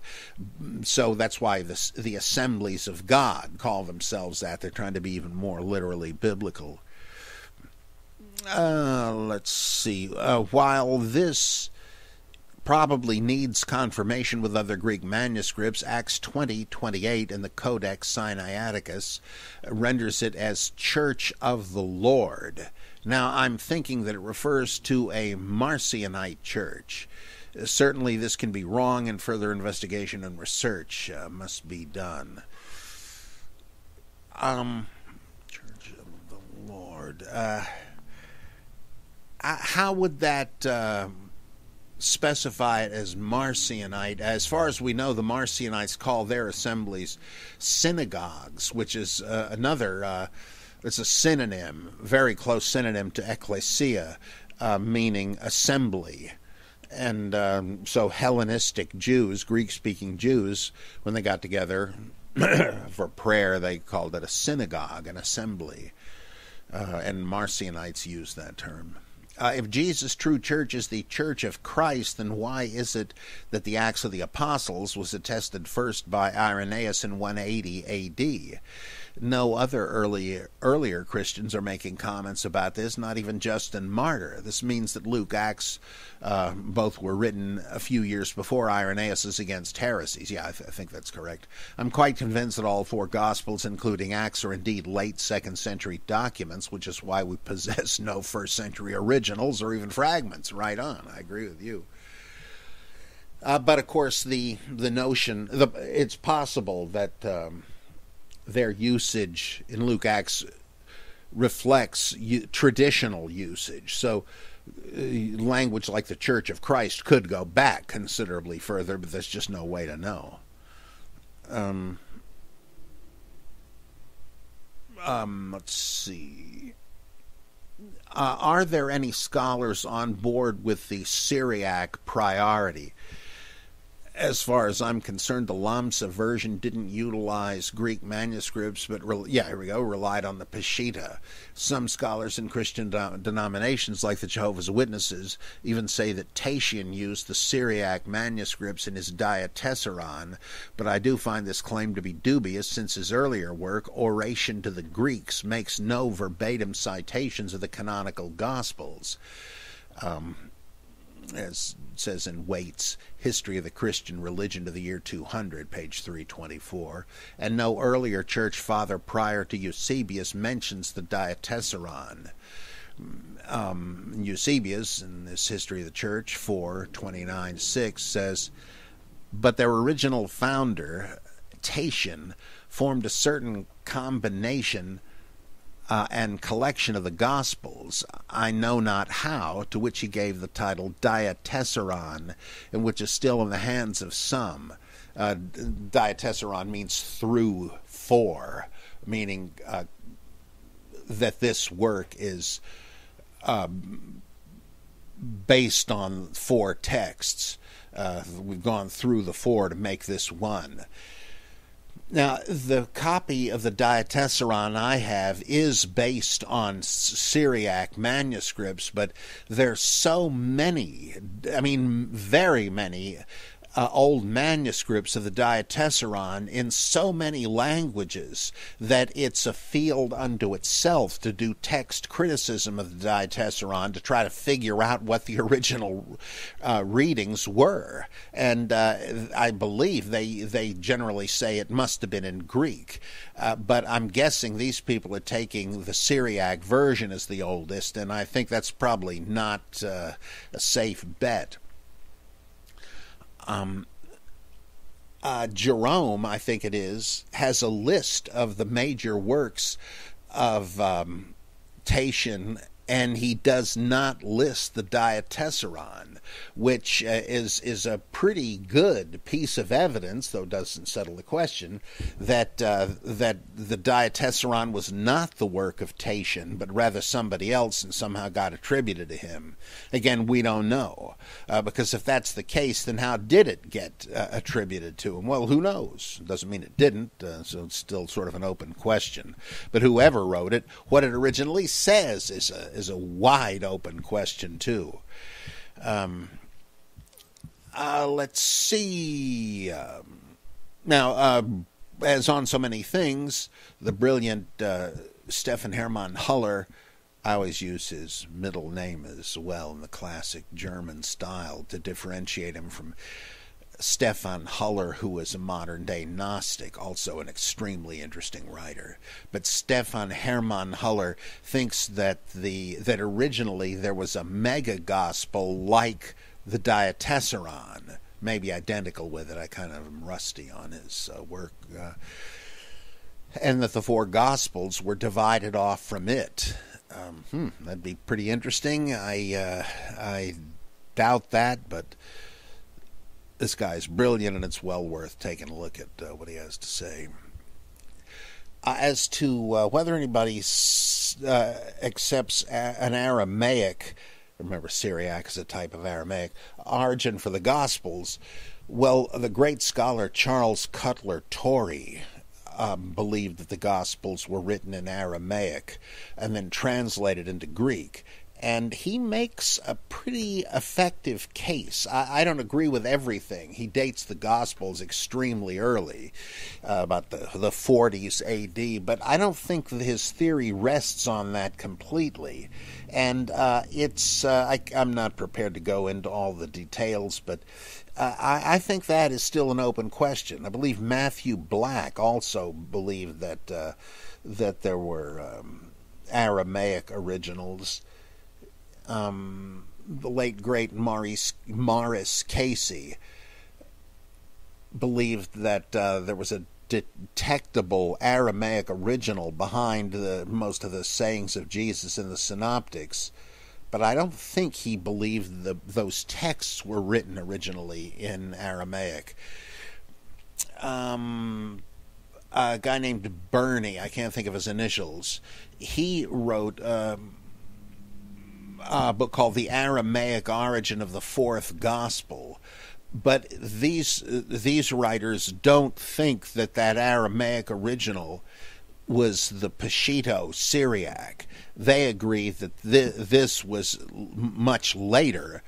So that's why the assemblies of God call themselves that. They're trying to be even more literally biblical. Let's see. While this probably needs confirmation with other Greek manuscripts, Acts 20:28 in the Codex Sinaiticus renders it as Church of the Lord. Now, I'm thinking that it refers to a Marcionite church. Certainly this can be wrong, and further investigation and research must be done. Church of the Lord. How would that specify it as Marcionite? As far as we know, the Marcionites call their assemblies synagogues, which is another, it's a synonym, very close synonym to ecclesia, meaning assembly. And so Hellenistic Jews, Greek-speaking Jews, when they got together for prayer, they called it a synagogue, an assembly. And Marcionites used that term. If Jesus' true church is the church of Christ, then why is it that the Acts of the Apostles was attested first by Irenaeus in 180 A.D.? No other earlier Christians are making comments about this, not even Justin Martyr. This means that Luke, Acts, both were written a few years before Irenaeus' against heresies. Yeah, I think that's correct. I'm quite convinced that all four Gospels, including Acts, are indeed late 2nd century documents, which is why we possess no 1st century originals or even fragments. Right on. I agree with you. But of course, the notion, it's possible that their usage in Luke Acts reflects traditional usage. So language like the Church of Christ could go back considerably further, but there's just no way to know. Let's see. Are there any scholars on board with the Syriac priority? As far as I'm concerned, the Lamsa version didn't utilize Greek manuscripts, but relied on the Peshitta. Some scholars in Christian denominations, like the Jehovah's Witnesses, even say that Tatian used the Syriac manuscripts in his Diatessaron, but I do find this claim to be dubious, since his earlier work, Oration to the Greeks, makes no verbatim citations of the canonical Gospels. As it says in Waite's History of the Christian Religion to the Year 200, page 324, and no earlier church father prior to Eusebius mentions the Diatessaron. Eusebius, in this History of the Church 4:29-6, says, but their original founder, Tatian, formed a certain combination and collection of the Gospels, I know not how, to which he gave the title Diatessaron, and which is still in the hands of some. Diatessaron means through four, meaning that this work is based on four texts. We've gone through the four to make this one. Now, the copy of the Diatessaron I have is based on Syriac manuscripts, but there's so many, very many old manuscripts of the Diatessaron in so many languages that it's a field unto itself to do text criticism of the Diatessaron, to try to figure out what the original readings were. And I believe they generally say it must have been in Greek. But I'm guessing these people are taking the Syriac version as the oldest, and I think that's probably not a safe bet. Jerome, I think it is, has a list of the major works of Tatian, and he does not list the Diatessaron, which is a pretty good piece of evidence, though it doesn't settle the question, that the Diatessaron was not the work of Tatian, but rather somebody else, and somehow got attributed to him. Again, we don't know, because if that's the case, then how did it get attributed to him? Well, who knows? Doesn't mean it didn't, so it's still sort of an open question. But whoever wrote it, what it originally says is a wide open question too. Let's see. Now, as on so many things, the brilliant Stefan Hermann Haller, I always use his middle name as well in the classic German style to differentiate him from Stefan Haller, who was a modern-day Gnostic, also an extremely interesting writer. But Stefan Hermann Haller thinks that originally there was a mega-gospel like the Diatessaron, maybe identical with it. I kind of am rusty on his work. And that the four Gospels were divided off from it. That'd be pretty interesting. I doubt that, but this guy's brilliant, and it's well worth taking a look at what he has to say. As to whether anybody accepts an Aramaic, remember Syriac is a type of Aramaic, origin for the Gospels, well, the great scholar Charles Cutler Torrey believed that the Gospels were written in Aramaic and then translated into Greek. And he makes a pretty effective case. I don't agree with everything. He dates the Gospels extremely early, about the 40s AD, but I don't think that his theory rests on that completely. And I'm not prepared to go into all the details, but I think that is still an open question. I believe Matthew Black also believed that there were Aramaic originals. The late great Morris Casey believed that there was a detectable Aramaic original behind most of the sayings of Jesus in the Synoptics, but I don't think he believed those texts were written originally in Aramaic. A guy named Burney, I can't think of his initials, he wrote a book called The Aramaic Origin of the Fourth Gospel. But these writers don't think that Aramaic original was the Peshitta Syriac. They agree that this was much later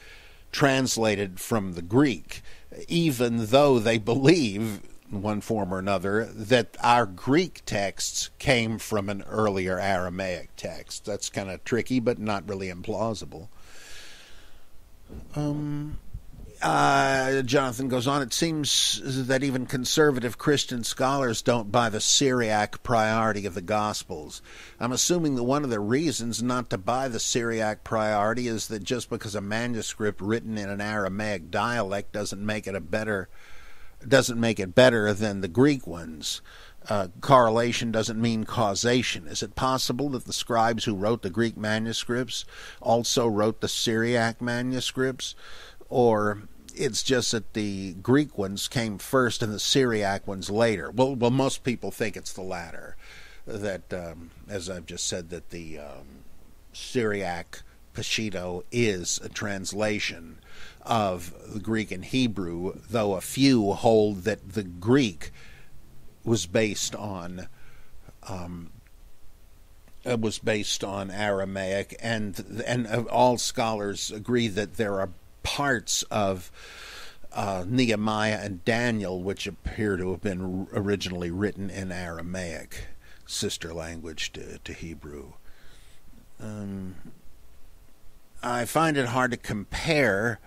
translated from the Greek, even though they believe, in one form or another, that our Greek texts came from an earlier Aramaic text. That's kind of tricky, but not really implausible. Jonathan goes on, it seems that even conservative Christian scholars don't buy the Syriac priority of the Gospels. I'm assuming that one of the reasons not to buy the Syriac priority is that just because a manuscript written in an Aramaic dialect doesn't make it better than the Greek ones. Correlation doesn't mean causation. Is it possible that the scribes who wrote the Greek manuscripts also wrote the Syriac manuscripts? Or it's just that the Greek ones came first and the Syriac ones later? Well, most people think it's the latter. That, as I've just said, that the Syriac Peshitta is a translation of the Greek and Hebrew, though a few hold that the Greek was based on Aramaic, and all scholars agree that there are parts of Nehemiah and Daniel which appear to have been originally written in Aramaic, sister language to Hebrew. I find it hard to compare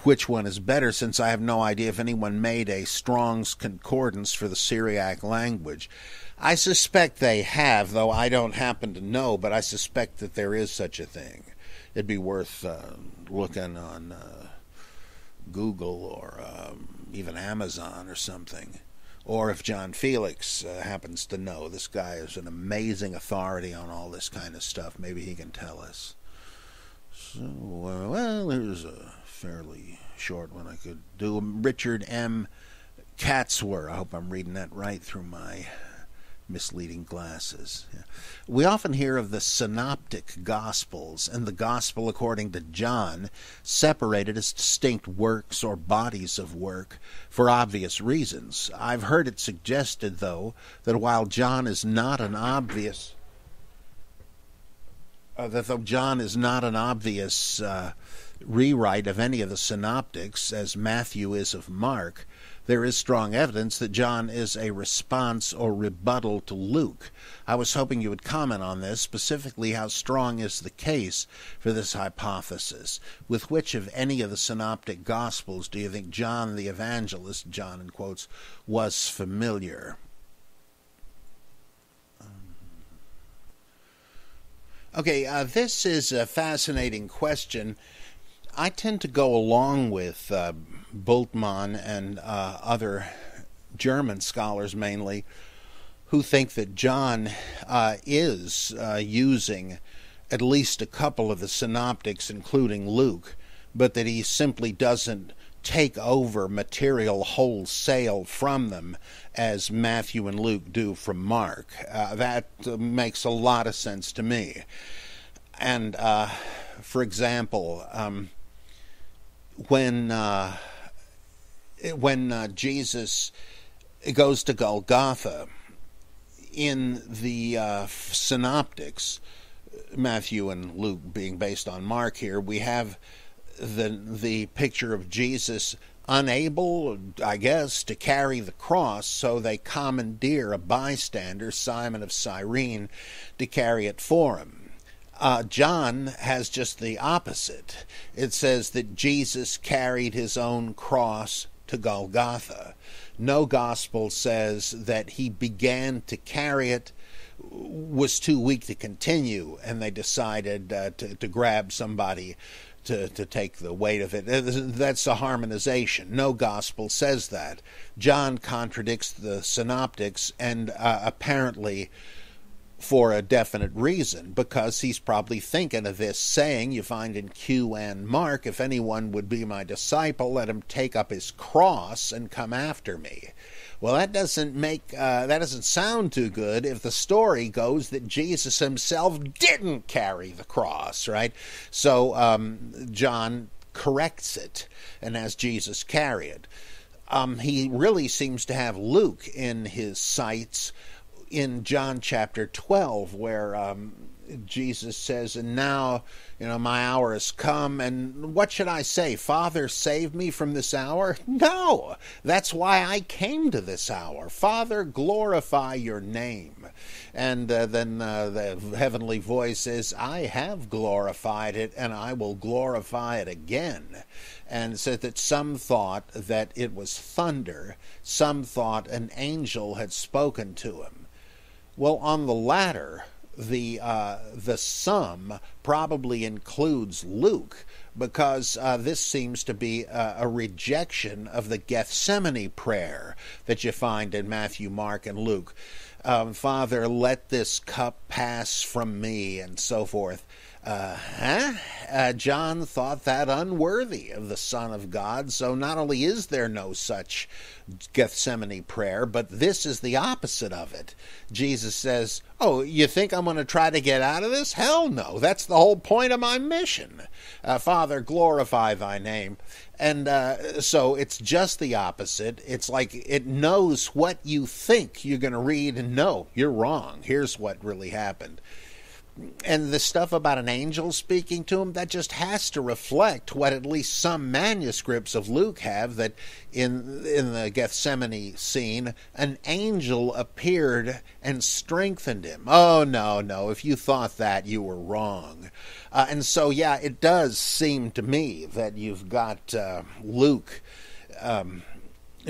which one is better, since I have no idea if anyone made a Strong's Concordance for the Syriac language. I suspect they have, though I don't happen to know, but I suspect that there is such a thing. It'd be worth looking on Google or even Amazon or something. Or if John Felix happens to know. This guy is an amazing authority on all this kind of stuff. Maybe he can tell us. So, well, here's a fairly short one I could do. Richard M. Katzwer. I hope I'm reading that right through my misleading glasses. Yeah. We often hear of the Synoptic Gospels and the Gospel according to John separated as distinct works or bodies of work for obvious reasons. I've heard it suggested, though, that while John is not an obvious rewrite of any of the synoptics, as Matthew is of Mark, there is strong evidence that John is a response or rebuttal to Luke. I was hoping you would comment on this, specifically how strong is the case for this hypothesis. With which of any of the synoptic Gospels do you think John the evangelist, John in quotes, was familiar? Okay, this is a fascinating question. I tend to go along with Bultmann and other German scholars mainly, who think that John is using at least a couple of the synoptics, including Luke, but that he simply doesn't take over material wholesale from them as Matthew and Luke do from Mark. That makes a lot of sense to me. And, for example, when Jesus goes to Golgotha, in the synoptics, Matthew and Luke being based on Mark here, we have the picture of Jesus unable, I guess, to carry the cross, so they commandeer a bystander, Simon of Cyrene, to carry it for him. John has just the opposite. It says that Jesus carried his own cross to Golgotha. No gospel says that he began to carry it, was too weak to continue, and they decided to grab somebody to take the weight of it. That's a harmonization. No gospel says that. John contradicts the synoptics, and apparently for a definite reason, because he's probably thinking of this saying you find in Q and Mark, if anyone would be my disciple, let him take up his cross and come after me. Well, that doesn't sound too good if the story goes that Jesus himself didn't carry the cross, right? So John corrects it and has Jesus carry it. He really seems to have Luke in his sights in John chapter 12, where Jesus says, and now, my hour has come, and what should I say? Father, save me from this hour? No, that's why I came to this hour. Father, glorify your name. And then the heavenly voice says, I have glorified it, and I will glorify it again. And said that some thought that it was thunder, some thought an angel had spoken to him. Well, on the latter, the sum probably includes Luke, because this seems to be a rejection of the Gethsemane prayer that you find in Matthew, Mark, and Luke. Father, let this cup pass from me, and so forth. John thought that unworthy of the Son of God, so not only is there no such Gethsemane prayer, but this is the opposite of it. Jesus says, oh, you think I'm going to try to get out of this? Hell no, that's the whole point of my mission. Father, glorify thy name. And so it's just the opposite. It's like it knows what you think you're going to read, and no, you're wrong. Here's what really happened. And the stuff about an angel speaking to him, that just has to reflect what at least some manuscripts of Luke have, that in the Gethsemane scene, an angel appeared and strengthened him. Oh, no, if you thought that, you were wrong. And so, yeah, it does seem to me that you've got Luke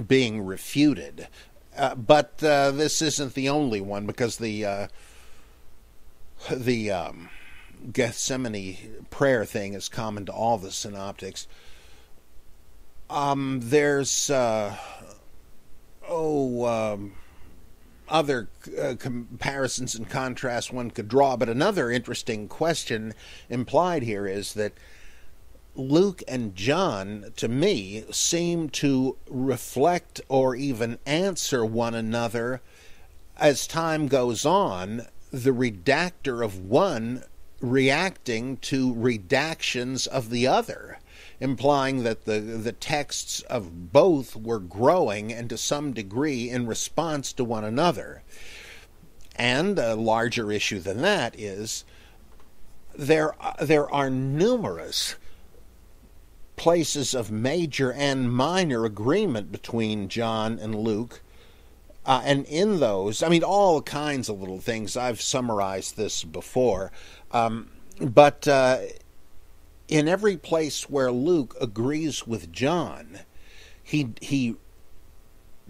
being refuted. But this isn't the only one, because the Gethsemane prayer thing is common to all the synoptics. There's other comparisons and contrasts one could draw, but another interesting question implied here is that Luke and John, to me, seem to reflect or even answer one another as time goes on, the redactor of one reacting to redactions of the other, implying that the texts of both were growing, and to some degree in response to one another. And a larger issue than that is there are numerous places of major and minor agreement between John and Luke. And in those, all kinds of little things. I've summarized this before. But in every place where Luke agrees with John, he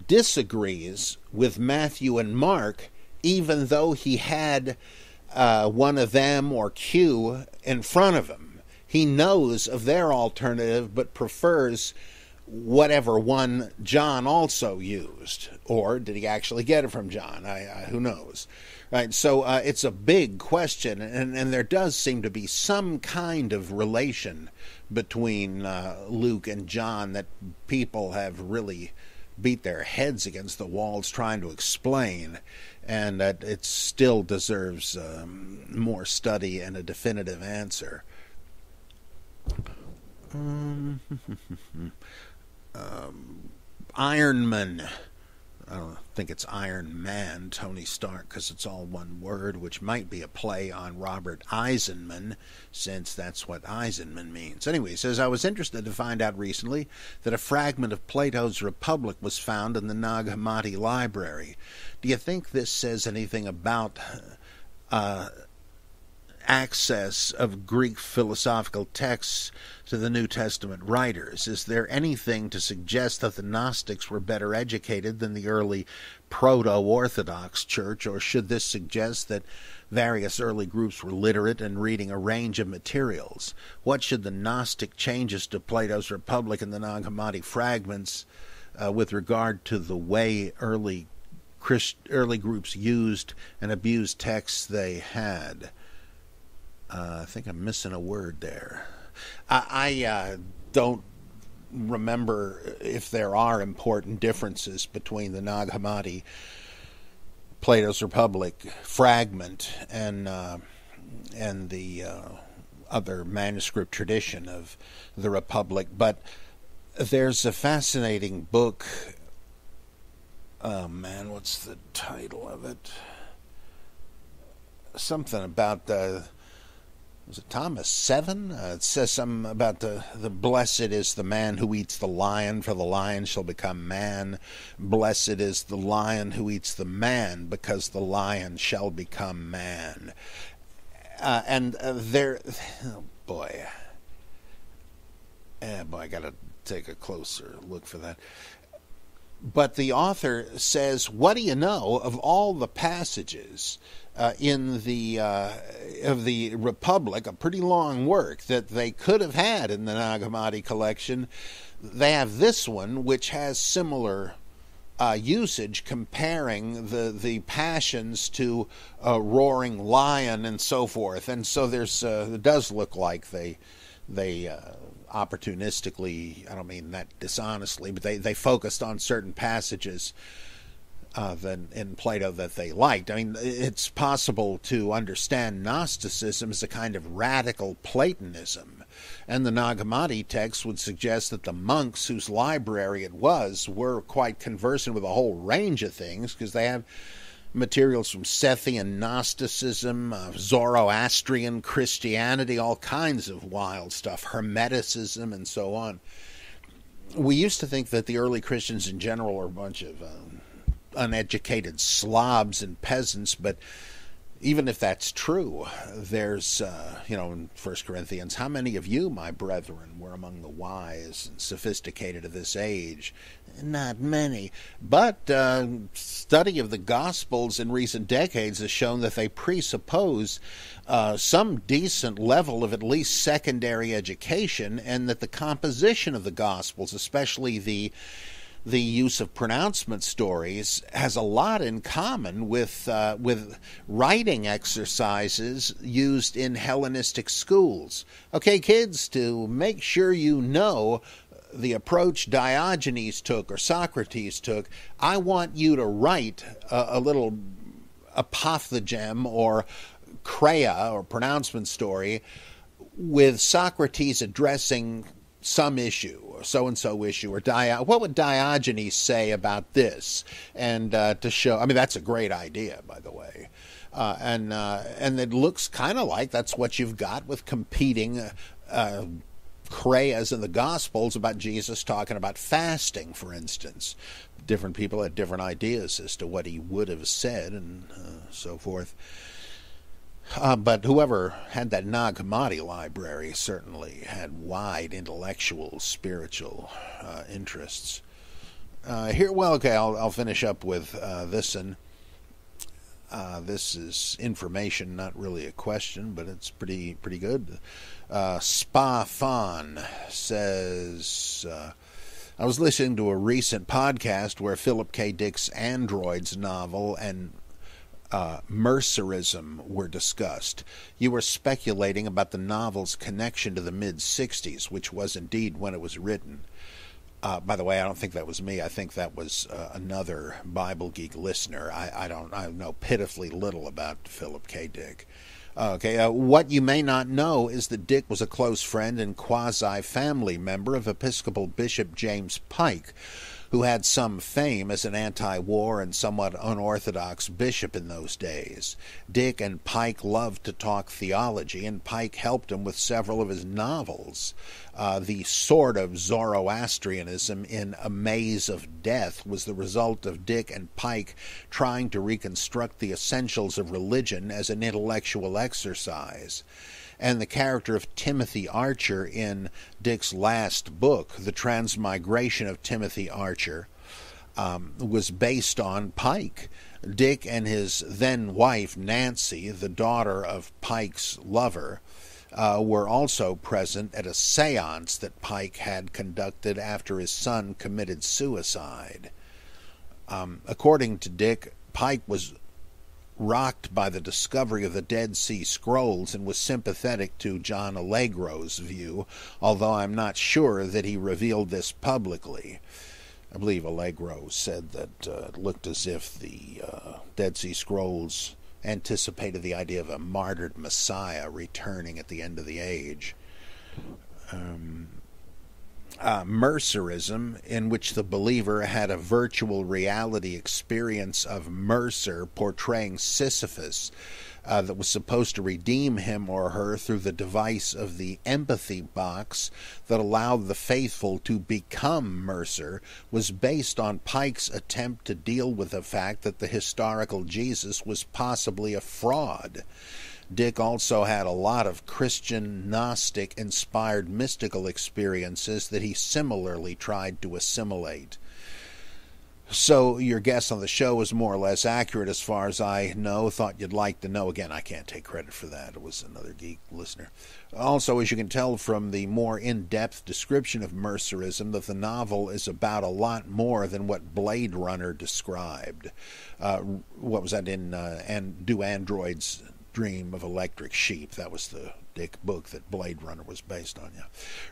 disagrees with Matthew and Mark, even though he had one of them or Q in front of him. He knows of their alternative, but prefers whatever one John also used. Or did he actually get it from John? Who knows? Right. So it's a big question, and there does seem to be some kind of relation between Luke and John that people have really beat their heads against the walls trying to explain, and that it still deserves more study and a definitive answer. Ironman. I don't think it's Iron Man, Tony Stark, because it's all one word, which might be a play on Robert Eisenman, since that's what Eisenman means. Anyway, he says, I was interested to find out recently that a fragment of Plato's Republic was found in the Nag Hammadi library. Do you think this says anything about access of Greek philosophical texts to the New Testament writers? Is there anything to suggest that the Gnostics were better educated than the early proto-orthodox church, or should this suggest that various early groups were literate and reading a range of materials? What should the Gnostic changes to Plato's Republic and the Nag Hammadi fragments with regard to the way early groups used and abused texts they had? I think I'm missing a word there. I don't remember if there are important differences between the Nag Hammadi, Plato's Republic fragment, and the other manuscript tradition of the Republic. But there's a fascinating book. Oh man, what's the title of it? Something about was it Thomas 7? It says something about the blessed is the man who eats the lion, for the lion shall become man. Blessed is the lion who eats the man, because the lion shall become man. There, oh boy. I got to take a closer look for that. But the author says, what do you know of all the passages in the of the Republic, a pretty long work that they could have had in the Nag Hammadi collection? They have this one, which has similar usage, comparing the passions to a roaring lion and so forth. And so there's it does look like they opportunistically, I don't mean that dishonestly, but they focused on certain passages in Plato that they liked. I mean, it's possible to understand Gnosticism as a kind of radical Platonism, and the Nag Hammadi text would suggest that the monks whose library it was were quite conversant with a whole range of things, because they have materials from Sethian Gnosticism, Zoroastrian Christianity, all kinds of wild stuff, Hermeticism, and so on. We used to think that the early Christians in general were a bunch of uneducated slobs and peasants, but even if that's true, there's, in 1 Corinthians, how many of you, my brethren, were among the wise and sophisticated of this age? Not many. But study of the Gospels in recent decades has shown that they presuppose some decent level of at least secondary education, and that the composition of the Gospels, especially the use of pronouncement stories, has a lot in common with writing exercises used in Hellenistic schools. Okay, kids, to make sure you know the approach Diogenes took or Socrates took, I want you to write a little apothegm or krea or pronouncement story with Socrates addressing some issue, or so-and-so issue, or what would Diogenes say about this? And to show, I mean, that's a great idea, by the way. And it looks kind of like that's what you've got with competing creas in the Gospels about Jesus talking about fasting, for instance. Different people had different ideas as to what he would have said, and so forth. But whoever had that Nag Hammadi library certainly had wide intellectual, spiritual interests. I'll finish up with this one. This is information, not really a question, but it's pretty good. Spa Fawn says, I was listening to a recent podcast where Philip K. Dick's Androids novel and Mercerism were discussed. You were speculating about the novel's connection to the mid-60s, which was indeed when it was written. By the way, I don't think that was me. I think that was another Bible Geek listener. I know pitifully little about Philip K. Dick. What you may not know is that Dick was a close friend and quasi-family member of Episcopal Bishop James Pike, who had some fame as an anti-war and somewhat unorthodox bishop in those days. Dick and Pike loved to talk theology, and Pike helped him with several of his novels. The sort of Zoroastrianism in A Maze of Death was the result of Dick and Pike trying to reconstruct the essentials of religion as an intellectual exercise. And the character of Timothy Archer in Dick's last book, The Transmigration of Timothy Archer, was based on Pike. Dick and his then-wife, Nancy, the daughter of Pike's lover, were also present at a seance that Pike had conducted after his son committed suicide. According to Dick, Pike was rocked by the discovery of the Dead Sea Scrolls and was sympathetic to John Allegro's view, although I'm not sure that he revealed this publicly. I believe Allegro said that it looked as if the Dead Sea Scrolls anticipated the idea of a martyred Messiah returning at the end of the age. Mercerism, in which the believer had a virtual reality experience of Mercer portraying Sisyphus that was supposed to redeem him or her through the device of the empathy box that allowed the faithful to become Mercer, was based on Pike's attempt to deal with the fact that the historical Jesus was possibly a fraud. Dick also had a lot of Christian, Gnostic-inspired mystical experiences that he similarly tried to assimilate. So your guess on the show was more or less accurate as far as I know. Thought you'd like to know. Again, I can't take credit for that. It was another Geek listener. Also, as you can tell from the more in-depth description of Mercerism, that the novel is about a lot more than what Blade Runner described. What was that in Do Androids Dream of Electric Sheep? That was the Dick book that Blade Runner was based on. Yeah.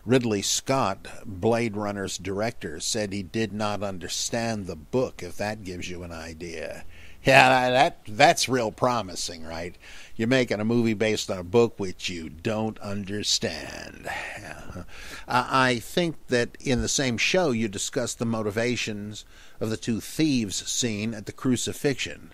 Ridley Scott, Blade Runner's director, said he did not understand the book, if that gives you an idea. Yeah, that's real promising, right? You're making a movie based on a book which you don't understand. Yeah. I think that in the same show you discussed the motivations of the two thieves seen at the crucifixion.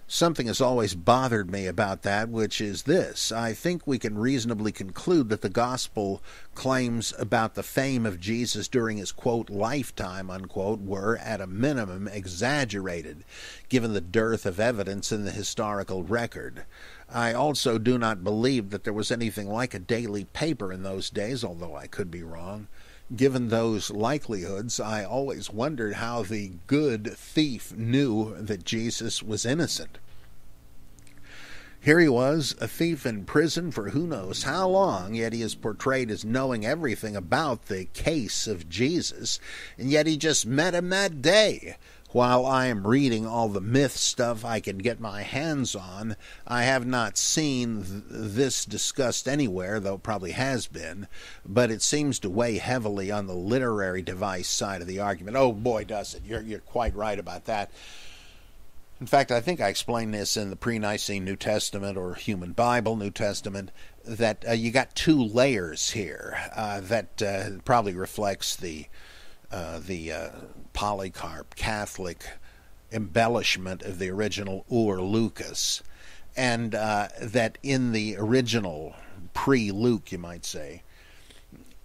Something has always bothered me about that, which is this. I think we can reasonably conclude that the gospel claims about the fame of Jesus during his, quote, lifetime, unquote, were, at a minimum, exaggerated, given the dearth of evidence in the historical record. I also do not believe that there was anything like a daily paper in those days, although I could be wrong. Given those likelihoods, I always wondered how the good thief knew that Jesus was innocent. Here he was, a thief in prison for who knows how long, yet he is portrayed as knowing everything about the case of Jesus, and yet he just met him that day. While I am reading all the myth stuff I can get my hands on, I have not seen this discussed anywhere, though it probably has been, but it seems to weigh heavily on the literary device side of the argument. Oh boy, does it. You're quite right about that. In fact, I think I explained this in the pre-Nicene New Testament, or Human Bible New Testament, that you got two layers here that probably reflects the Polycarp Catholic embellishment of the original Ur Lucas, and that in the original pre-Luke, you might say,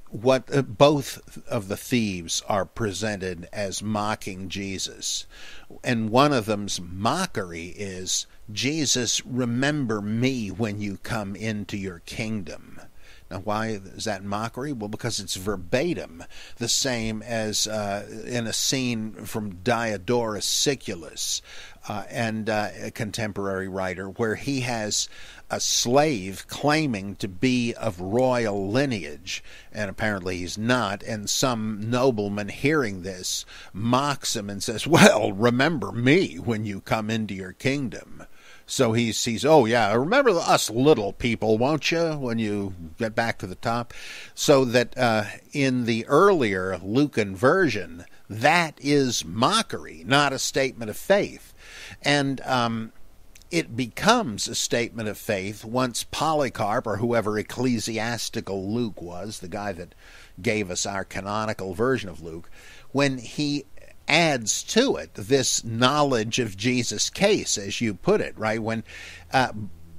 what both of the thieves are presented as mocking Jesus, and one of them's mockery is, Jesus, remember me when you come into your kingdom. Now, why is that mockery? Well, because it's verbatim, the same as in a scene from Diodorus Siculus, and a contemporary writer, where he has a slave claiming to be of royal lineage, and apparently he's not, and some nobleman hearing this mocks him and says, well, remember me when you come into your kingdom. So he sees, oh yeah, remember us little people, won't you, when you get back to the top? So that in the earlier Lucan version, that is mockery, not a statement of faith. And it becomes a statement of faith once Polycarp, or whoever ecclesiastical Luke was, the guy that gave us our canonical version of Luke, when he adds to it this knowledge of Jesus' case, as you put it, right? When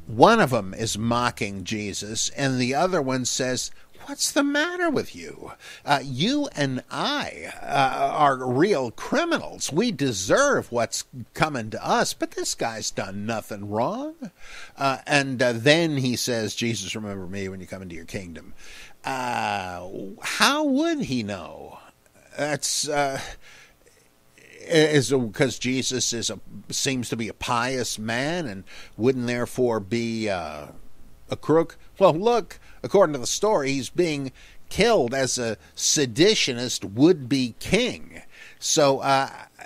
one of them is mocking Jesus and the other one says, "What's the matter with you? You and I are real criminals. We deserve what's coming to us, but this guy's done nothing wrong." And then he says, "Jesus, remember me when you come into your kingdom." How would he know? That's because Jesus seems to be a pious man and wouldn't therefore be a crook. Well, look, according to the story, he's being killed as a seditionist would-be king. So,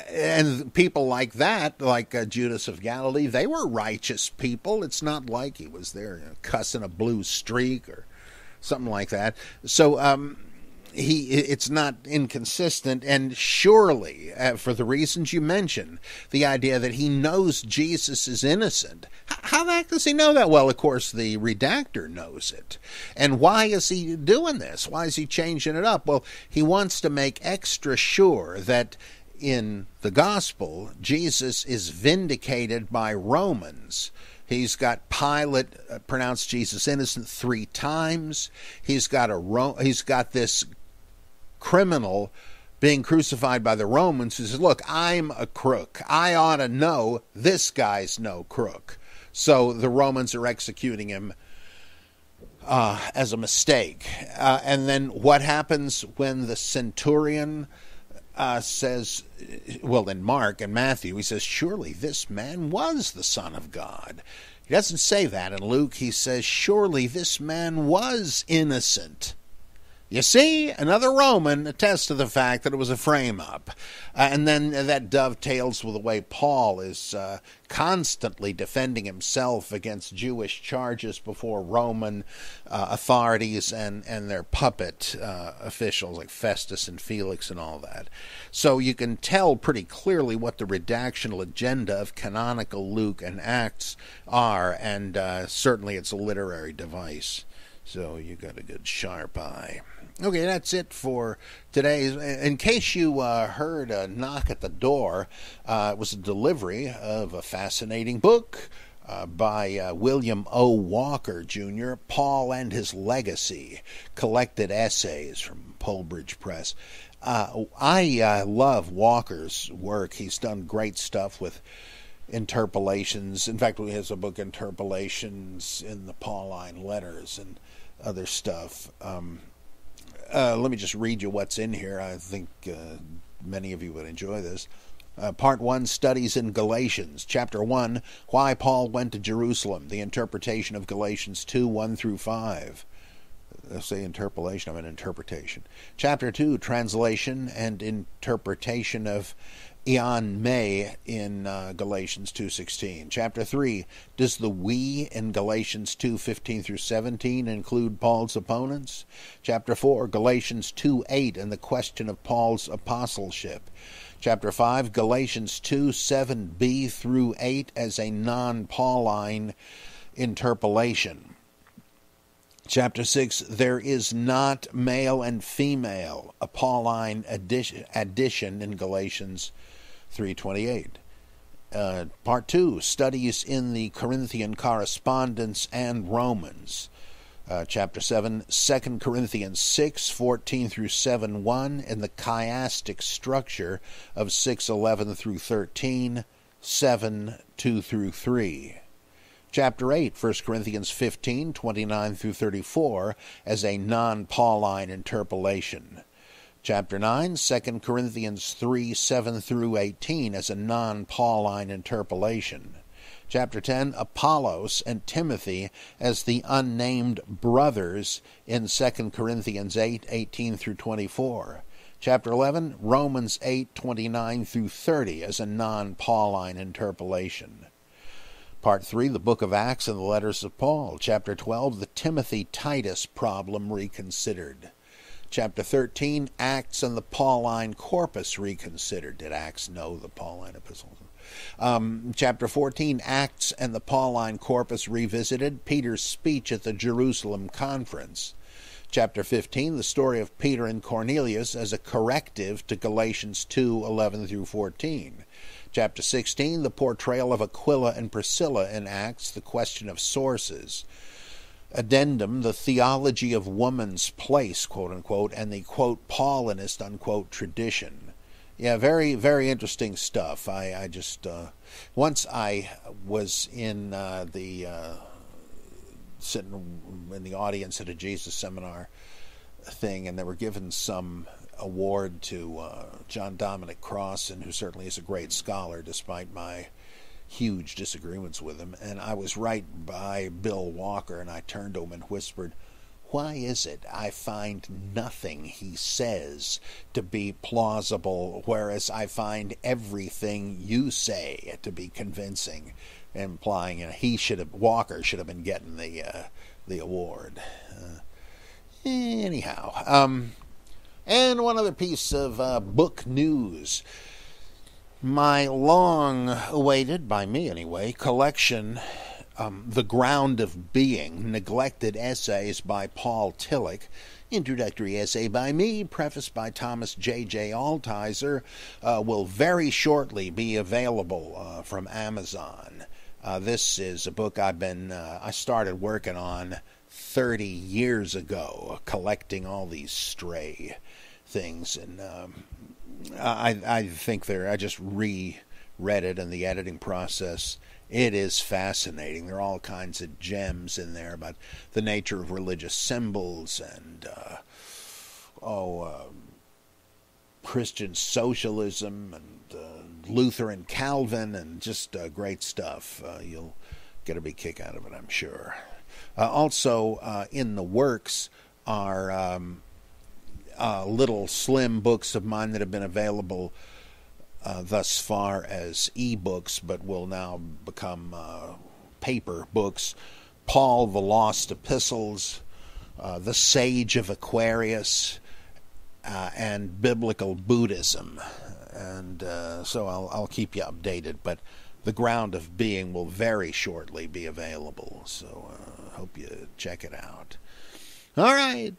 and people like that, like Judas of Galilee, they were righteous people. It's not like he was there cussing a blue streak or something like that. So, it's not inconsistent, and surely, for the reasons you mentioned, the idea that he knows Jesus is innocent. How the heck does he know that? Well, of course, the redactor knows it. And why is he doing this? Why is he changing it up? Well, he wants to make extra sure that in the gospel, Jesus is vindicated by Romans. He's got Pilate pronounce Jesus innocent 3 times. He's got this criminal being crucified by the Romans who says, "Look, I'm a crook. I ought to know. This guy's no crook." So the Romans are executing him as a mistake. And then what happens when the centurion says, well, in Mark and Matthew, he says, "Surely this man was the Son of God." He doesn't say that in Luke. He says, "Surely this man was innocent." You see, another Roman attests to the fact that it was a frame-up. And then that dovetails with the way Paul is constantly defending himself against Jewish charges before Roman authorities and their puppet officials like Festus and Felix and all that. So you can tell pretty clearly what the redactional agenda of canonical Luke and Acts are, and certainly it's a literary device. So you got a good sharp eye. Okay, that's it for today. In case you heard a knock at the door, it was a delivery of a fascinating book by William O. Walker, Jr., Paul and His Legacy, collected essays from Polebridge Press. I love Walker's work. He's done great stuff with interpolations. In fact, he has a book, Interpolations in the Pauline Letters, and other stuff. Let me just read you what's in here. I think many of you would enjoy this. Part 1, Studies in Galatians. Chapter 1, Why Paul Went to Jerusalem. The interpretation of Galatians 2, 1 through 5. I say interpolation, I mean interpretation. Chapter 2, Translation and Interpretation of Ian May in Galatians 2:16. Chapter 3, Does the we in Galatians 2:15 through 17 include Paul's opponents? Chapter 4, Galatians 2:8 and the question of Paul's apostleship. Chapter 5, Galatians 2:7b through 8 as a non-Pauline interpolation. Chapter 6, There is not male and female, a Pauline addition in Galatians 3:28. Part 2, Studies in the Corinthian Correspondence and Romans. Chapter 7, 2 Corinthians 6:14 through 7:1, and the chiastic structure of 6:11 through 13, 7:2 through 3. Chapter 8, 1 Corinthians 15:29 through 34, as a non-Pauline interpolation. Chapter 9, 2 Corinthians 3:7 through 18, as a non-Pauline interpolation. Chapter 10, Apollos and Timothy as the unnamed brothers in 2 Corinthians 8:18 through 24. Chapter 11, Romans 8:29 through 30, as a non-Pauline interpolation. Part 3, the Book of Acts and the Letters of Paul. Chapter 12, the Timothy-Titus problem reconsidered. Chapter 13, Acts and the Pauline Corpus reconsidered. Did Acts know the Pauline epistles? Chapter 14, Acts and the Pauline Corpus revisited. Peter's speech at the Jerusalem Conference. Chapter 15, the story of Peter and Cornelius as a corrective to Galatians 2:11 through 14. Chapter 16, the portrayal of Aquila and Priscilla in Acts, the question of sources. Addendum, the theology of woman's place, quote-unquote, and the, quote, Paulinist, unquote, tradition. Yeah, very, very interesting stuff. I just, once I was in sitting in the audience at a Jesus seminar thing, and they were given some award to John Dominic Crossan, who certainly is a great scholar, despite my huge disagreements with him. And I was right by Bill Walker, and I turned to him and whispered, "Why is it I find nothing he says to be plausible, whereas I find everything you say to be convincing?" Implying Walker should have been getting the award. Anyhow, and one other piece of book news. My long-awaited, by me anyway, collection, The Ground of Being, Neglected Essays by Paul Tillich, introductory essay by me, prefaced by Thomas J.J. Altizer, will very shortly be available from Amazon. This is a book I started working on 30 years ago, collecting all these stray things, and I think I just reread it in the editing process. It is fascinating. There are all kinds of gems in there about the nature of religious symbols and Christian socialism and Lutheran Calvin, and just great stuff. You'll get a big kick out of it, I'm sure. Also in the works are little slim books of mine that have been available thus far as e-books, but will now become paper books. Paul, the Lost Epistles, The Sage of Aquarius, and Biblical Buddhism. And so I'll keep you updated, but The Ground of Being will very shortly be available, so hope you check it out. All right.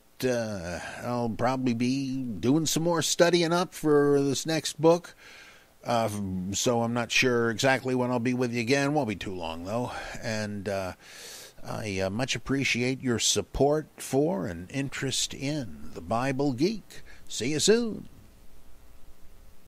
I'll probably be doing some more studying up for this next book, so I'm not sure exactly when I'll be with you again. Won't be too long, though, and I much appreciate your support for and interest in the Bible Geek. See you soon.